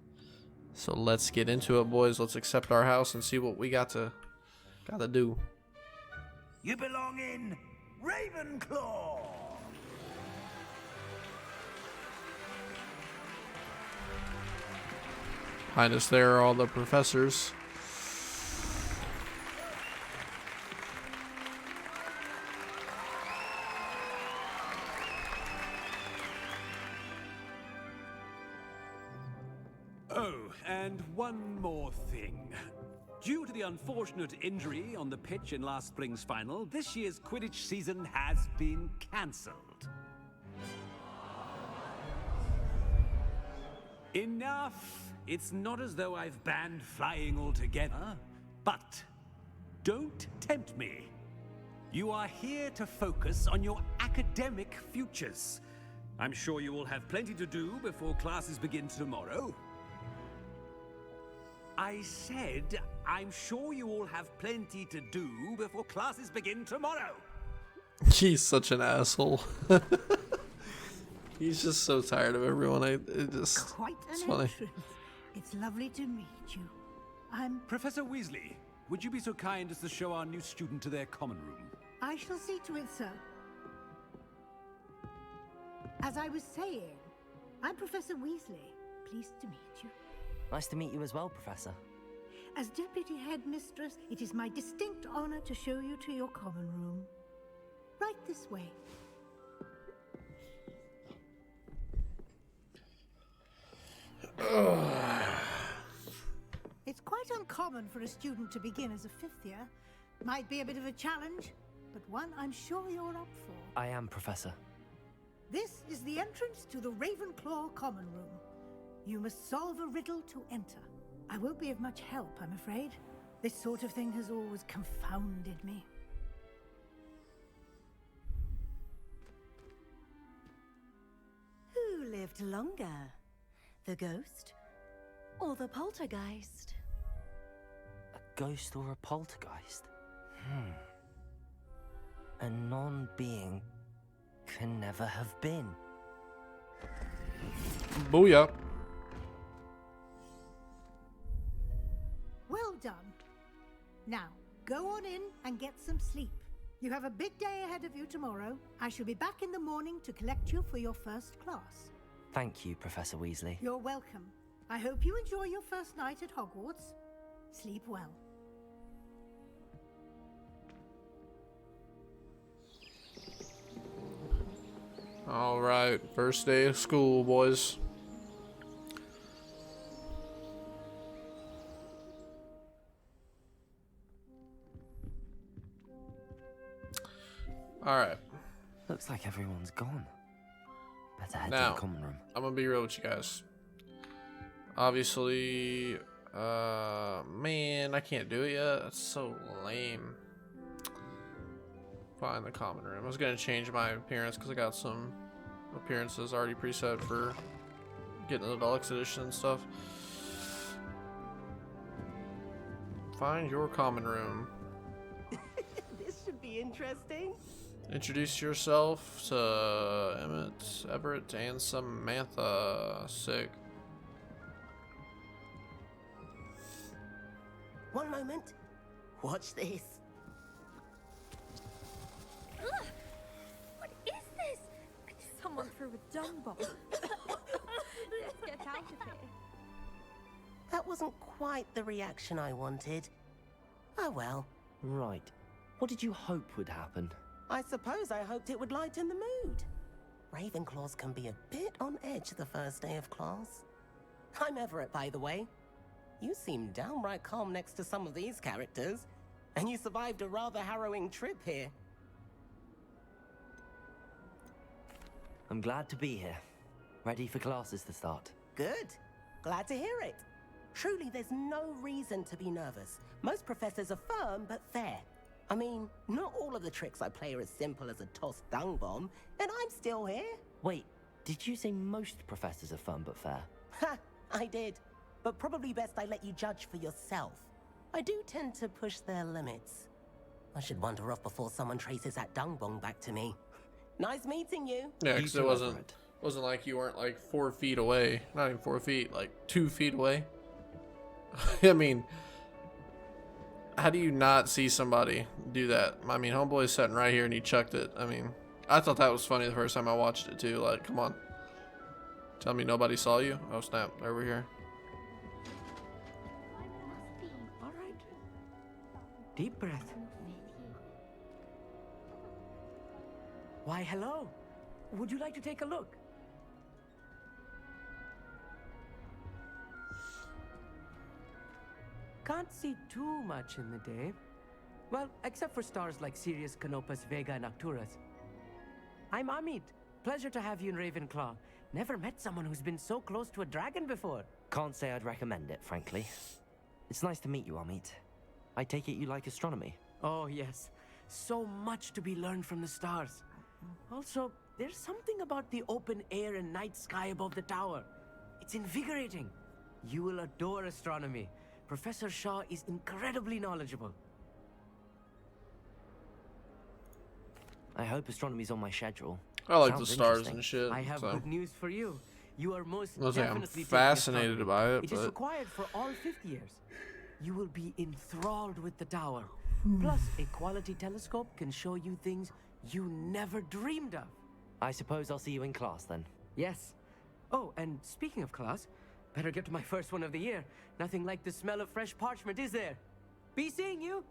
Speaker 1: So let's get into it, boys. Let's accept our house and see what we gotta do.
Speaker 11: You belong in Ravenclaw.
Speaker 1: Behind us there are all the professors.
Speaker 9: And one more thing. Due to the unfortunate injury on the pitch in last spring's final, this year's Quidditch season has been cancelled. Enough! It's not as though I've banned flying altogether, but don't tempt me. You are here to focus on your academic futures. I'm sure you will have plenty to do before classes begin tomorrow. I said, I'm sure you all have plenty to do before classes begin tomorrow.
Speaker 1: He's such an asshole. He's just so tired of everyone.
Speaker 10: Quite
Speaker 1: it's
Speaker 10: an
Speaker 1: funny.
Speaker 10: entrance. It's lovely to meet you. I'm...
Speaker 9: Professor Weasley, would you be so kind as to show our new student to their common room?
Speaker 10: I shall see to it, sir. As I was saying, I'm Professor Weasley. Pleased to meet you.
Speaker 3: Nice to meet you as well, Professor.
Speaker 10: As Deputy Headmistress, it is my distinct honor to show you to your common room. Right this way. It's quite uncommon for a student to begin as a fifth year. Might be a bit of a challenge, but one I'm sure you're up for.
Speaker 3: I am, Professor.
Speaker 10: This is the entrance to the Ravenclaw common room. You must solve a riddle to enter. I won't be of much help, I'm afraid. This sort of thing has always confounded me.
Speaker 12: Who lived longer? The ghost or the poltergeist?
Speaker 3: A ghost or a poltergeist? A non-being can never have been.
Speaker 1: Booyah.
Speaker 10: Well done. Now, go on in and get some sleep. You have a big day ahead of you tomorrow. I shall be back in the morning to collect you for your first class.
Speaker 3: Thank you, Professor Weasley.
Speaker 10: You're welcome. I hope you enjoy your first night at Hogwarts. Sleep well.
Speaker 1: All right, first day of school, boys. All right.
Speaker 3: Looks like everyone's gone. Better head to
Speaker 1: Now,
Speaker 3: the common room.
Speaker 1: I'm gonna be real with you guys. Obviously, man, I can't do it yet. That's so lame. Find the common room. I was gonna change my appearance because I got some appearances already preset for getting the deluxe edition and stuff. Find your common room.
Speaker 13: This should be interesting.
Speaker 1: Introduce yourself to Emmett, Everett, and Samantha. Sick.
Speaker 13: One moment. Watch this.
Speaker 12: Ugh! What is this? Someone threw a dung bomb. Let's get out of here.
Speaker 13: That wasn't quite the reaction I wanted. Oh well.
Speaker 3: Right. What did you hope would happen?
Speaker 13: I suppose I hoped it would lighten the mood. Ravenclaws can be a bit on edge the first day of class. I'm Everett, by the way. You seem downright calm next to some of these characters, and you survived a rather harrowing trip here.
Speaker 3: I'm glad to be here. Ready for classes to start.
Speaker 13: Good. Glad to hear it. Truly, there's no reason to be nervous. Most professors are firm but fair. I mean, not all of the tricks I play are as simple as a tossed dung bomb, and I'm still here.
Speaker 3: Wait, did you say most professors are fun but fair?
Speaker 13: Ha! I did. But probably best I let you judge for yourself. I do tend to push their limits. I should wander off before someone traces that dung bomb back to me. Nice meeting you.
Speaker 1: Yeah, because it wasn't like you weren't like 4 feet away. Not even 4 feet, like 2 feet away. I mean, how do you not see somebody do that? I mean, homeboy's sitting right here and he chucked it. I mean, I thought that was funny the first time I watched it too. Like, come on. Tell me nobody saw you? Oh snap, over here.
Speaker 14: All right. Deep breath. Why, hello. Would you like to take a look? Can't see too much in the day. Well, except for stars like Sirius, Canopus, Vega, and Arcturus. I'm Amit. Pleasure to have you in Ravenclaw. Never met someone who's been so close to a dragon before.
Speaker 3: Can't say I'd recommend it, frankly. It's nice to meet you, Amit. I take it you like astronomy?
Speaker 14: Oh, yes. So much to be learned from the stars. Also, there's something about the open air and night sky above the tower. It's invigorating. You will adore astronomy. Professor Shaw is incredibly knowledgeable.
Speaker 3: I hope astronomy's on my schedule.
Speaker 1: I like
Speaker 3: Sounds
Speaker 1: the stars
Speaker 3: interesting.
Speaker 1: and shit.
Speaker 14: I have
Speaker 1: so.
Speaker 14: good news for you. You are most
Speaker 1: I'm
Speaker 14: definitely taking
Speaker 1: fascinated
Speaker 14: astronomy.
Speaker 1: by it,
Speaker 14: It is
Speaker 1: but
Speaker 14: required for all 5th years. You will be enthralled with the tower. Plus, a quality telescope can show you things you never dreamed of.
Speaker 3: I suppose I'll see you in class then.
Speaker 14: Yes. Oh, and speaking of class, better get to my first one of the year. Nothing like the smell of fresh parchment, is there? Be seeing you.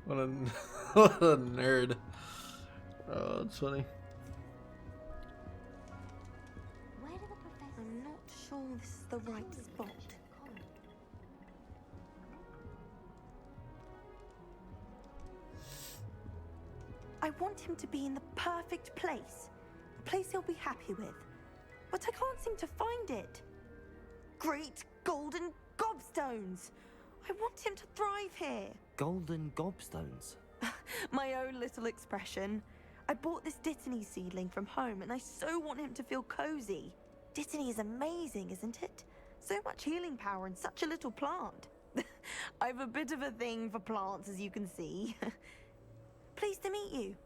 Speaker 1: what a what a nerd. Oh, that's funny.
Speaker 12: Where do the professors? I'm not sure this is the right spot.
Speaker 15: I want him to be in the perfect place. A place he'll be happy with. But I can't seem to find it. Great golden gobstones! I want him to thrive here.
Speaker 3: Golden gobstones?
Speaker 15: My own little expression. I bought this Dittany seedling from home and I so want him to feel cozy. Dittany is amazing, isn't it? So much healing power in such a little plant. I've a bit of a thing for plants, as you can see. Pleased to meet you.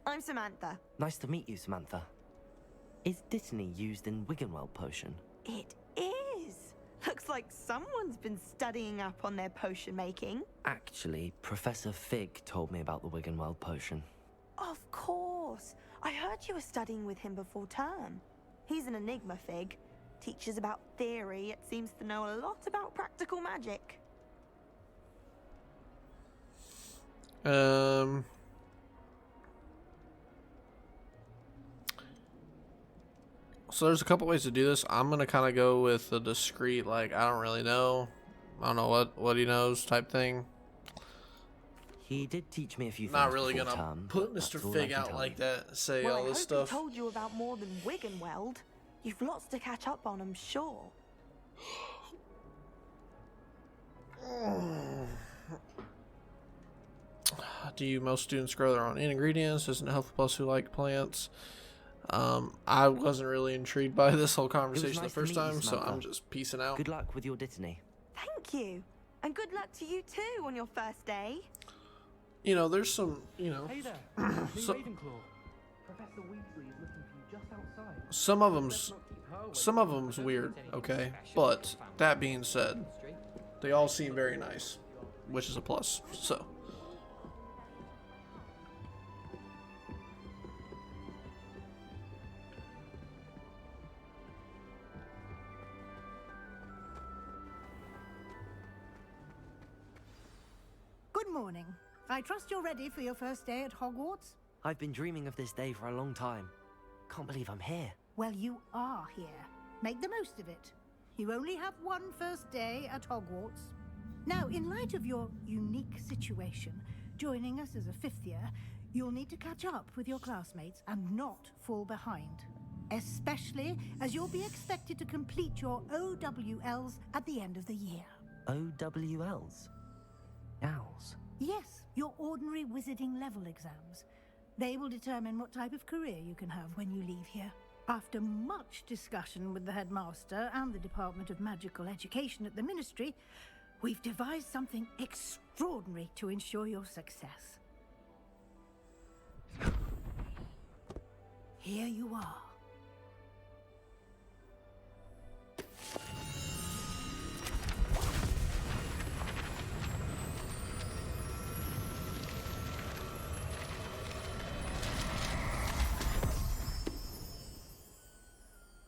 Speaker 15: I'm Samantha.
Speaker 3: Nice to meet you, Samantha. Is Dittany used in Wiggenweld potion?
Speaker 15: It is. Looks like someone's been studying up on their potion making.
Speaker 3: Actually, Professor Fig told me about the Wiggenweld potion.
Speaker 15: Of course. I heard you were studying with him before term. He's an enigma, Fig. Teaches about theory, yet seems to know a lot about practical magic.
Speaker 1: So there's a couple ways to do this. I'm gonna kind of go with the discreet, like, I don't really know. I don't know what he knows type thing.
Speaker 3: He did teach me a few things.
Speaker 1: Not really
Speaker 3: before
Speaker 1: gonna
Speaker 3: term,
Speaker 1: put
Speaker 3: but
Speaker 1: Mr.
Speaker 3: that's all
Speaker 1: Fig
Speaker 3: I can
Speaker 1: out
Speaker 3: tell
Speaker 1: like
Speaker 3: you.
Speaker 1: that, say
Speaker 15: Well,
Speaker 1: all this
Speaker 15: I hope
Speaker 1: stuff.
Speaker 15: he told you about more than Wiggenweld. You've lots to catch up on, I'm sure.
Speaker 1: Do most students grow their own ingredients? Isn't it helpful plus who like plants? I wasn't really intrigued by this whole conversation
Speaker 3: nice
Speaker 1: the
Speaker 3: to
Speaker 1: first
Speaker 3: meet you,
Speaker 1: time, so
Speaker 3: Samantha.
Speaker 1: I'm just peacing out.
Speaker 3: Good luck with your Dittany.
Speaker 15: Thank you. And good luck to you too on your first day.
Speaker 1: You know, there's some, you know,
Speaker 14: Hey there, me
Speaker 1: so-
Speaker 14: Ravenclaw. Professor Weasley is looking for you just outside.
Speaker 1: some of them's weird, okay? But that being said, they all seem very nice, which is a plus. So,
Speaker 10: Good morning. I trust you're ready for your first day at Hogwarts?
Speaker 3: I've been dreaming of this day for a long time. Can't believe I'm here.
Speaker 10: Well, you are here. Make the most of it. You only have one first day at Hogwarts. Now, in light of your unique situation, joining us as a fifth year, you'll need to catch up with your classmates and not fall behind. Especially as you'll be expected to complete your OWLs at the end of the year.
Speaker 3: OWLs? Owls?
Speaker 10: Yes, your ordinary wizarding level exams. They will determine what type of career you can have when you leave here. After much discussion with the headmaster and the Department of Magical Education at the Ministry, we've devised something extraordinary to ensure your success. Here you are.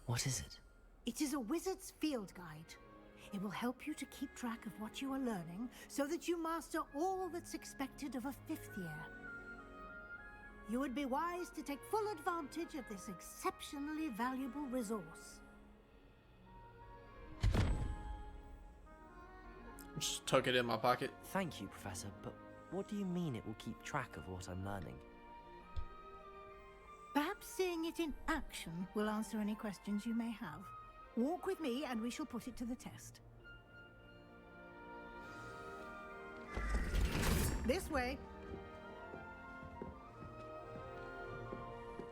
Speaker 3: What is it?
Speaker 10: It is a wizard's field guide. It will help you to keep track of what you are learning so that you master all that's expected of a fifth year. You would be wise to take full advantage of this exceptionally valuable resource.
Speaker 1: just tuck it in my pocket.
Speaker 3: Thank you, Professor, but what do you mean it will keep track of what I'm learning?
Speaker 10: Perhaps seeing it in action will answer any questions you may have. Walk with me and we shall put it to the test. This way.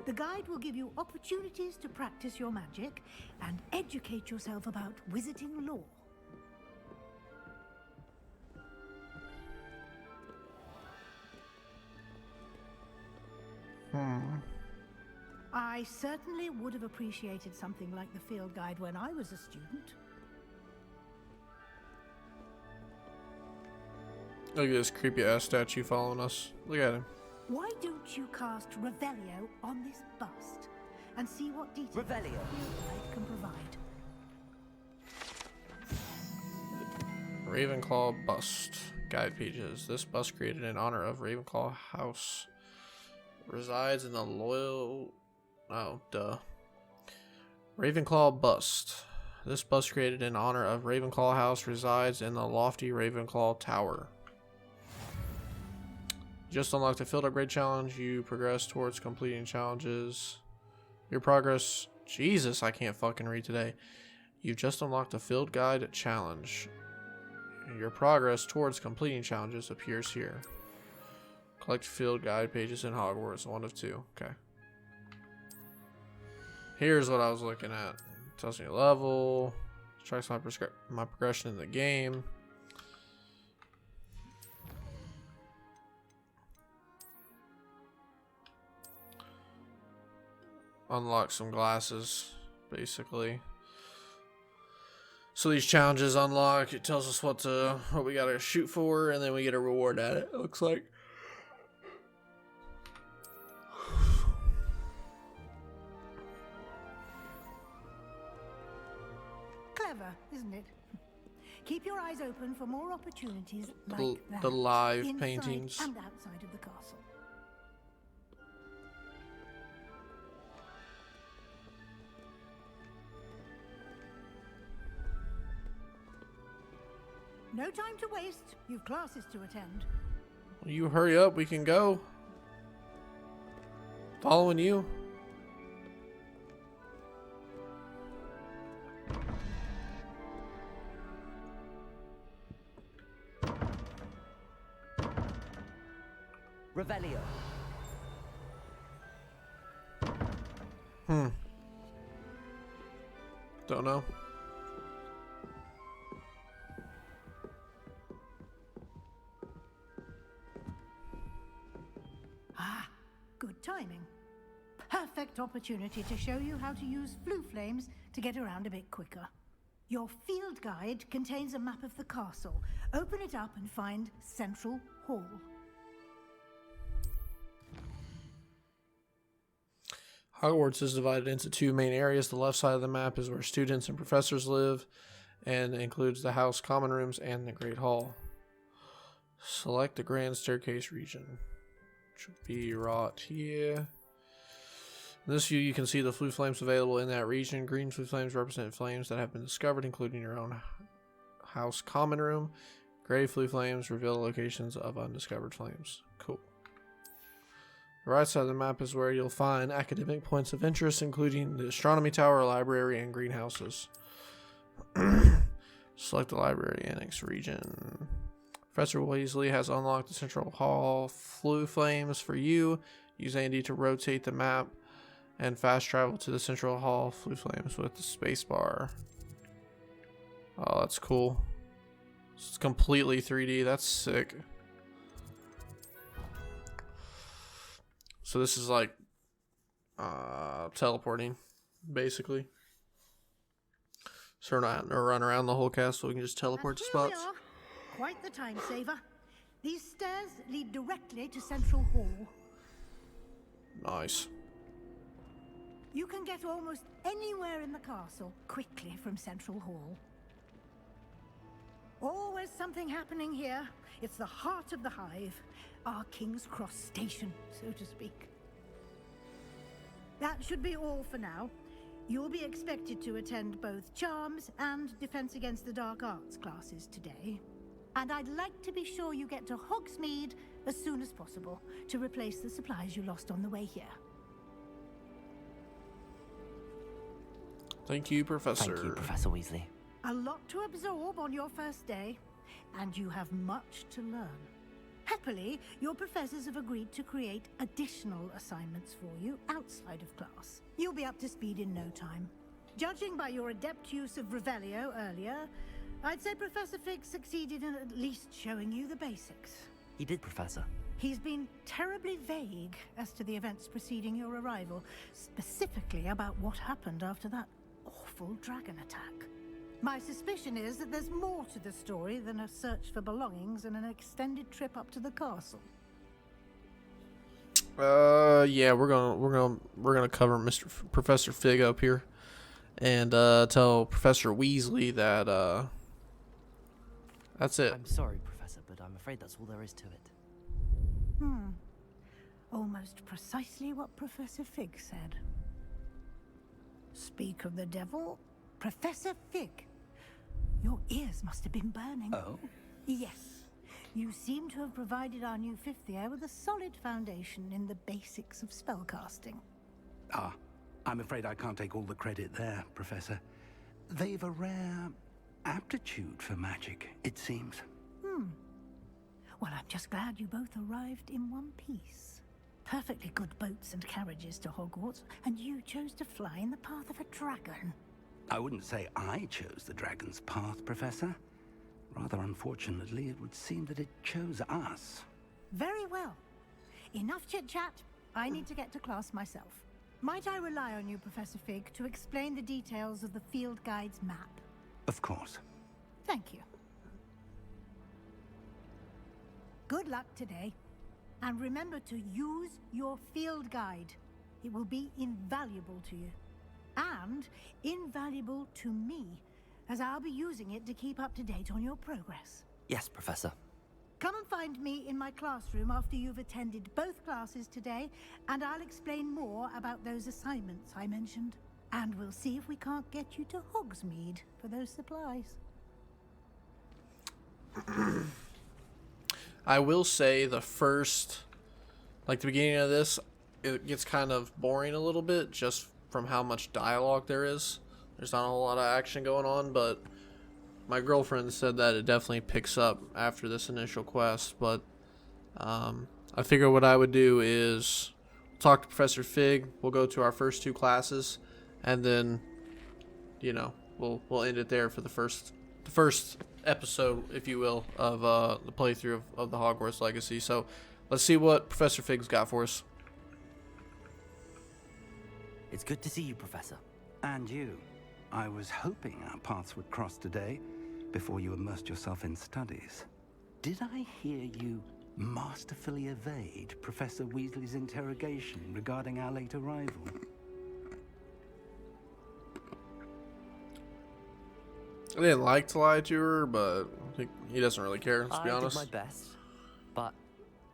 Speaker 10: The guide will give you opportunities to practice your magic and educate yourself about wizarding lore. I certainly would have appreciated something like the field guide when I was a student.
Speaker 1: Look at this creepy ass statue following us. Look at him.
Speaker 10: Why don't you cast Revelio on this bust and see what details
Speaker 3: Revelio.
Speaker 10: the field guide can provide?
Speaker 1: Ravenclaw bust. Guide pages. This bust created in honor of Ravenclaw House resides in the loyal... Oh, duh. Ravenclaw bust. This bust created in honor of Ravenclaw House resides in the lofty Ravenclaw Tower. You just unlocked a field upgrade challenge. You progress towards completing challenges. Your progress... Jesus, I can't fucking read today. You've just unlocked a field guide challenge. Your progress towards completing challenges appears here. Collect field guide pages in Hogwarts. 1 of 2. Okay. Here's what I was looking at. It tells me level. Tracks my progression in the game. Unlock some glasses, basically. So these challenges unlock. It tells us what we gotta shoot for, and then we get a reward at it. It looks like.
Speaker 10: Clever, isn't it? Keep your eyes open for more opportunities like that.
Speaker 1: The live
Speaker 10: inside
Speaker 1: paintings.
Speaker 10: and outside of the castle. No time to waste. You've classes to attend.
Speaker 1: Well, you hurry up. We can go. Following you.
Speaker 3: Revelio.
Speaker 1: Don't know.
Speaker 10: Good timing. Perfect opportunity to show you how to use flue flames to get around a bit quicker. Your field guide contains a map of the castle. Open it up and find Central Hall.
Speaker 1: Hogwarts is divided into 2 main areas. The left side of the map is where students and professors live, and includes the house common rooms and the Great Hall. Select the Grand Staircase region. Should be right here. In this view, you can see the flue flames available in that region. Green flue flames represent flames that have been discovered, including your own house common room. Gray flue flames reveal the locations of undiscovered flames. Cool. The right side of the map is where you'll find academic points of interest, including the astronomy tower, library, and greenhouses. Select the library annex region. Professor Weasley has unlocked the Central Hall flue flames for you. Use Andy to rotate the map and fast travel to the Central Hall flue flames with the spacebar. Oh, that's cool. It's completely 3D. That's sick. So this is like teleporting, basically. So we're not having to run around the whole castle. We can just teleport to spots.
Speaker 10: We are. Quite the time saver. These stairs lead directly to Central Hall.
Speaker 1: Nice.
Speaker 10: You can get almost anywhere in the castle quickly from Central Hall. Always something happening here. It's the heart of the hive, our King's Cross station, so to speak. That should be all for now. You'll be expected to attend both Charms and Defense Against the Dark Arts classes today. And I'd like to be sure you get to Hogsmeade as soon as possible to replace the supplies you lost on the way here.
Speaker 1: Thank you, Professor.
Speaker 3: Thank you, Professor Weasley.
Speaker 10: A lot to absorb on your first day, and you have much to learn. Happily, your professors have agreed to create additional assignments for you outside of class. You'll be up to speed in no time. Judging by your adept use of Revelio earlier, I'd say Professor Fig succeeded in at least showing you the basics.
Speaker 3: He did, Professor.
Speaker 10: He's been terribly vague as to the events preceding your arrival, specifically about what happened after that awful dragon attack. My suspicion is that there's more to the story than a search for belongings and an extended trip up to the castle.
Speaker 1: Yeah, we're gonna cover Professor Fig up here, and tell Professor Weasley that that's it.
Speaker 3: I'm sorry, Professor, but I'm afraid that's all there is to it.
Speaker 10: Almost precisely what Professor Fig said. Speak of the devil, Professor Fig. Your ears must have been burning.
Speaker 2: Oh?
Speaker 10: Yes. You seem to have provided our new fifth year with a solid foundation in the basics of spellcasting.
Speaker 2: Ah, I'm afraid I can't take all the credit there, Professor. They've a rare aptitude for magic, it seems.
Speaker 10: Well, I'm just glad you both arrived in one piece. Perfectly good boats and carriages to Hogwarts, and you chose to fly in the path of a dragon.
Speaker 2: I wouldn't say I chose the dragon's path, Professor. Rather unfortunately, it would seem that it chose us.
Speaker 10: Very well. Enough chit-chat. I need to get to class myself. Might I rely on you, Professor Fig, to explain the details of the field guide's map?
Speaker 2: Of course.
Speaker 10: Thank you. Good luck today. And remember to use your field guide. It will be invaluable to you. And invaluable to me, as I'll be using it to keep up to date on your progress.
Speaker 3: Yes, Professor.
Speaker 10: Come and find me in my classroom after you've attended both classes today, and I'll explain more about those assignments I mentioned. And we'll see if we can't get you to Hogsmeade for those supplies.
Speaker 1: I will say the beginning of this, it gets kind of boring a little bit just from how much dialogue there is. There's not a whole lot of action going on, but my girlfriend said that it definitely picks up after this initial quest. But I figure what I would do is talk to Professor Fig. We'll go to our first two classes, and then, you know, we'll end it there for the first episode, if you will, of the playthrough of the Hogwarts Legacy. So let's see what Professor Fig's got for us.
Speaker 3: It's good to see you, Professor.
Speaker 2: And you. I was hoping our paths would cross today before you immersed yourself in studies. Did I hear you masterfully evade Professor Weasley's interrogation regarding our late arrival?
Speaker 1: I didn't like to lie to her, but he doesn't really care, let's be honest.
Speaker 3: I did my best, but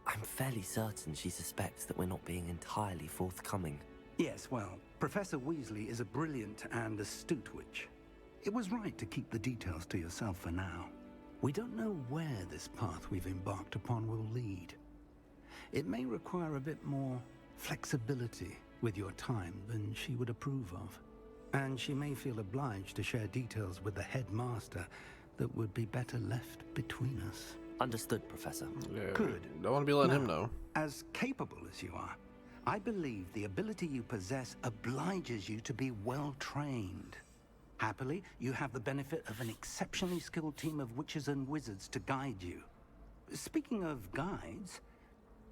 Speaker 3: I'm fairly certain she suspects that we're not being entirely forthcoming.
Speaker 2: Yes, well, Professor Weasley is a brilliant and astute witch. It was right to keep the details to yourself for now. We don't know where this path we've embarked upon will lead. It may require a bit more flexibility with your time than she would approve of. And she may feel obliged to share details with the headmaster that would be better left between us.
Speaker 3: Understood, Professor.
Speaker 1: Yeah,
Speaker 2: Good.
Speaker 1: Don't want to be letting him know.
Speaker 2: As capable as you are, I believe the ability you possess obliges you to be well trained. Happily, you have the benefit of an exceptionally skilled team of witches and wizards to guide you. Speaking of guides,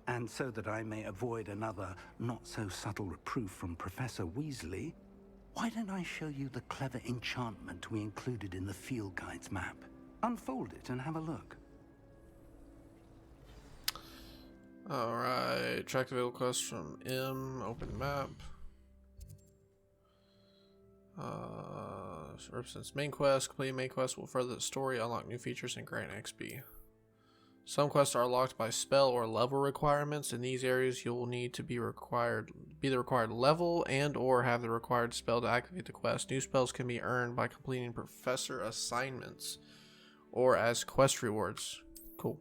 Speaker 2: and so that I may avoid another not-so-subtle reproof from Professor Weasley, why don't I show you the clever enchantment we included in the field guide's map? Unfold it and have a look.
Speaker 1: Alright, track the vehicle quest from M, open map. Represents main quest. Completing main quest will further the story, unlock new features, and grant XP. Some quests are locked by spell or level requirements. In these areas, you'll need to be the required level and or have the required spell to activate the quest. New spells can be earned by completing professor assignments or as quest rewards. Cool.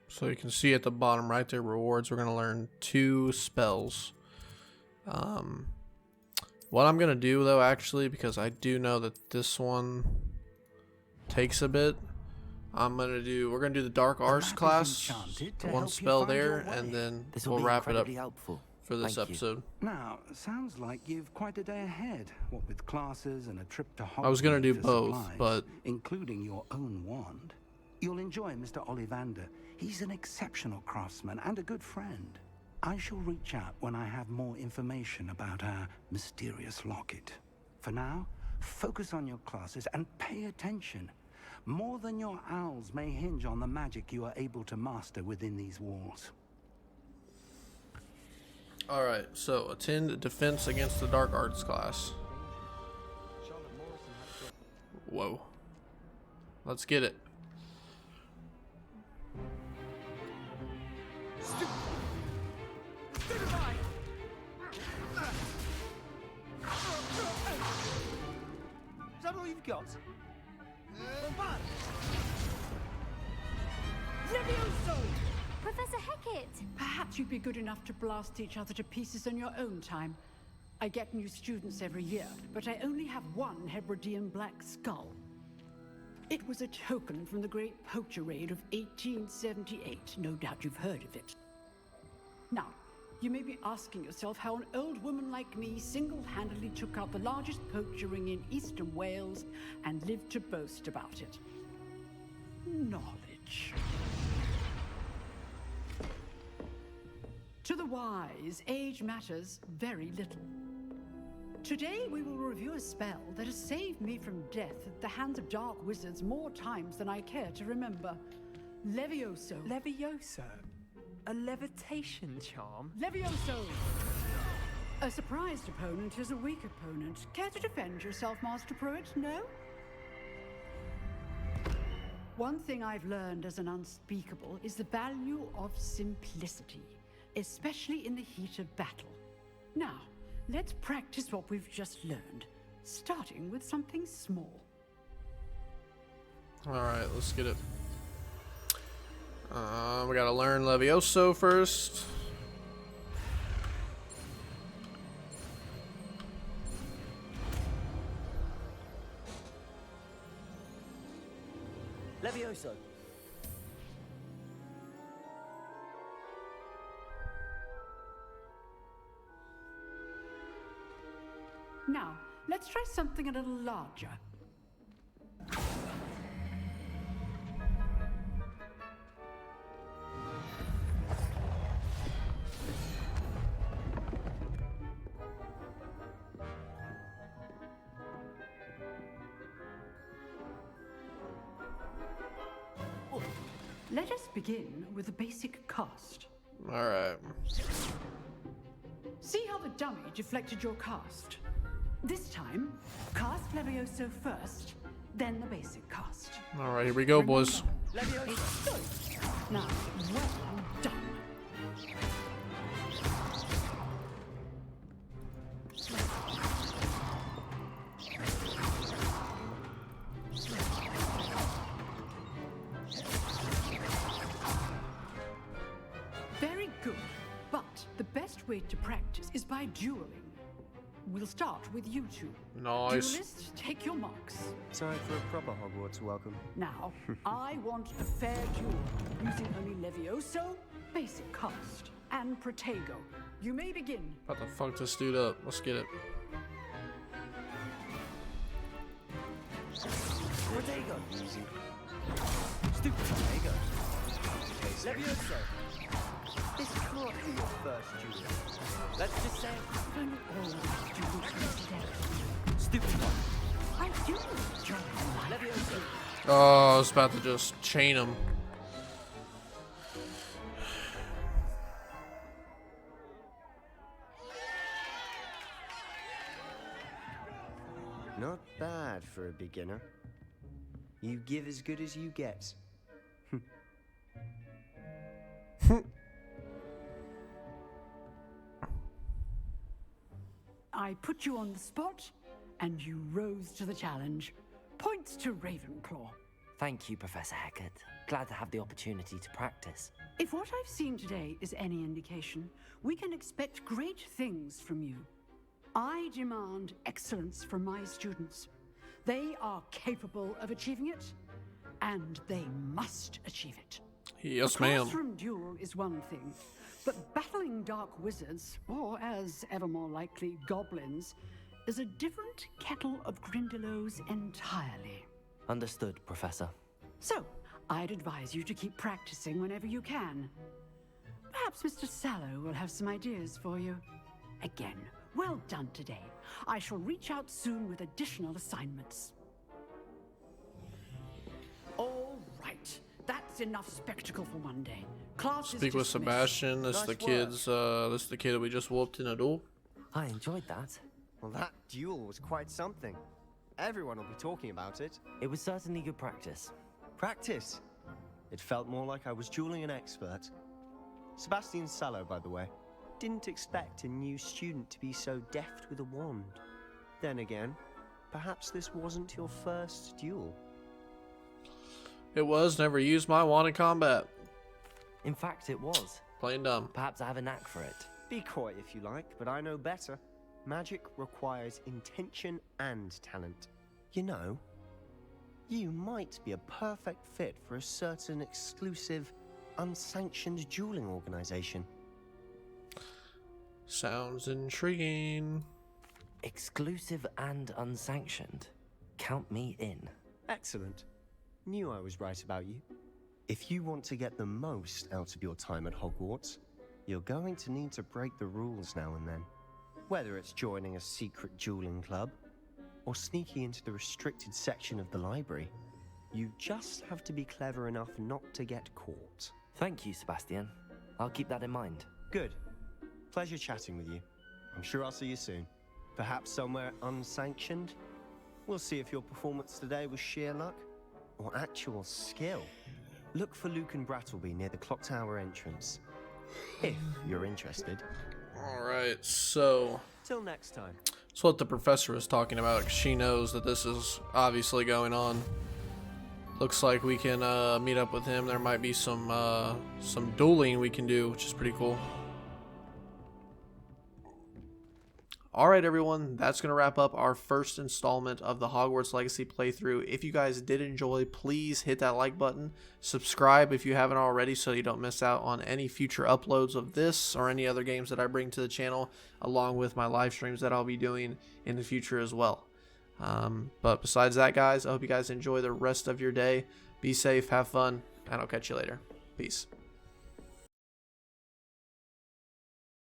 Speaker 1: So you can see at the bottom right there, rewards. We're going to learn 2 spells. What I'm going to do though, actually, because I do know that this one takes a bit, we're going to do the Dark Arts class, the 1 spell there, and then we'll wrap it up for this episode.
Speaker 2: Now, sounds like you've quite a day ahead, what with classes and a trip to Hogwarts.
Speaker 1: I was going to do both, but
Speaker 2: including your own wand. You'll enjoy Mr. Ollivander. He's an exceptional craftsman and a good friend. I shall reach out when I have more information about our mysterious locket. For now, focus on your classes and pay attention. More than your owls may hinge on the magic you are able to master within these walls.
Speaker 1: Alright, so attend defense against the Dark Arts class. Whoa. Let's get it.
Speaker 14: all you've got? Levioso!
Speaker 12: Professor Hecat!
Speaker 16: Perhaps you'd be good enough to blast each other to pieces in your own time. I get new students every year, but I only have one Hebridean black skull. It was a token from the Great Poacher Raid of 1878. No doubt you've heard of it. Now, you may be asking yourself how an old woman like me single-handedly took out the largest poacher ring in eastern Wales and lived to boast about it. Knowledge. To the wise, age matters very little. Today we will review a spell that has saved me from death at the hands of dark wizards more times than I care to remember. Levioso.
Speaker 14: Levioso? A levitation charm?
Speaker 16: Levioso! A surprised opponent is a weak opponent. Care to defend yourself, Master Pruitt? No? One thing I've learned as an unspeakable is the value of simplicity, especially in the heat of battle. Now, let's practice what we've just learned, starting with something small.
Speaker 1: Alright, let's get it. We gotta learn Levioso first.
Speaker 14: Levioso.
Speaker 16: Now, let's try something a little larger. Let us begin with a basic cast.
Speaker 1: Alright.
Speaker 16: See how the dummy deflected your cast? This time, cast Levioso first, then the basic cast.
Speaker 1: Alright, here we go, boys.
Speaker 16: Levioso! Now, well done. Very good, but the best way to practice is by dueling. We'll start with you two.
Speaker 1: Nice.
Speaker 16: Duelists, take your marks.
Speaker 17: Time for a proper Hogwarts welcome.
Speaker 16: Now, I want a fair duel, using only Levioso, basic cast, and Protego. You may begin.
Speaker 1: About to fuck this dude up. Let's get it.
Speaker 14: Protego.
Speaker 17: Easy.
Speaker 14: Stupid Protego. Levioso. This can't be your first duel. Let's just say
Speaker 16: Don't always duel
Speaker 14: stupid one.
Speaker 16: I do enjoy life.
Speaker 14: Levioso.
Speaker 1: Oh, I was about to just chain him.
Speaker 17: Not bad for a beginner. You give as good as you get.
Speaker 16: I put you on the spot, and you rose to the challenge. Points to Ravenclaw.
Speaker 3: Thank you, Professor Hecat. Glad to have the opportunity to practice.
Speaker 16: If what I've seen today is any indication, we can expect great things from you. I demand excellence from my students. They are capable of achieving it, and they must achieve it.
Speaker 1: Yes,
Speaker 16: a
Speaker 1: ma'am.
Speaker 16: classroom duel is one thing, but battling dark wizards, or as ever more likely, goblins, is a different kettle of Grindylows entirely.
Speaker 3: Understood, Professor.
Speaker 16: So, I'd advise you to keep practicing whenever you can. Perhaps Mr. Sallow will have some ideas for you. Again, well done today. I shall reach out soon with additional assignments. All right, that's enough spectacle for one day. Class is
Speaker 1: Speak with
Speaker 16: dismissed.
Speaker 1: Sebastian. That's the kids. That's the kid that we just whooped in a duel.
Speaker 3: I enjoyed that.
Speaker 17: Well, that duel was quite something. Everyone will be talking about it.
Speaker 3: It was certainly good practice.
Speaker 17: Practice? It felt more like I was dueling an expert. Sebastian Sallow, by the way. Didn't expect a new student to be so deft with a wand. Then again, perhaps this wasn't your first duel.
Speaker 1: It was. Never used my wand in combat.
Speaker 3: In fact, it was.
Speaker 1: Plain dumb.
Speaker 3: Perhaps I have a knack for it.
Speaker 17: Be coy if you like, but I know better. Magic requires intention and talent. You know, you might be a perfect fit for a certain exclusive, unsanctioned dueling organization.
Speaker 1: Sounds intriguing.
Speaker 3: Exclusive and unsanctioned. Count me in.
Speaker 17: Excellent. Knew I was right about you. If you want to get the most out of your time at Hogwarts, you're going to need to break the rules now and then. Whether it's joining a secret dueling club, or sneaking into the restricted section of the library, you just have to be clever enough not to get caught.
Speaker 3: Thank you, Sebastian. I'll keep that in mind.
Speaker 17: Good. Pleasure chatting with you. I'm sure I'll see you soon. Perhaps somewhere unsanctioned? We'll see if your performance today was sheer luck or actual skill. Look for Luke and Brattleby near the clock tower entrance, if you're interested.
Speaker 1: Alright, so...
Speaker 17: Till next time.
Speaker 1: That's what the professor was talking about, 'cause she knows that this is obviously going on. Looks like we can meet up with him. There might be some dueling we can do, which is pretty cool. Alright everyone, that's going to wrap up our first installment of the Hogwarts Legacy playthrough. If you guys did enjoy, please hit that like button. Subscribe if you haven't already so you don't miss out on any future uploads of this or any other games that I bring to the channel, along with my live streams that I'll be doing in the future as well. But besides that, guys, I hope you guys enjoy the rest of your day. Be safe, have fun, and I'll catch you later. Peace.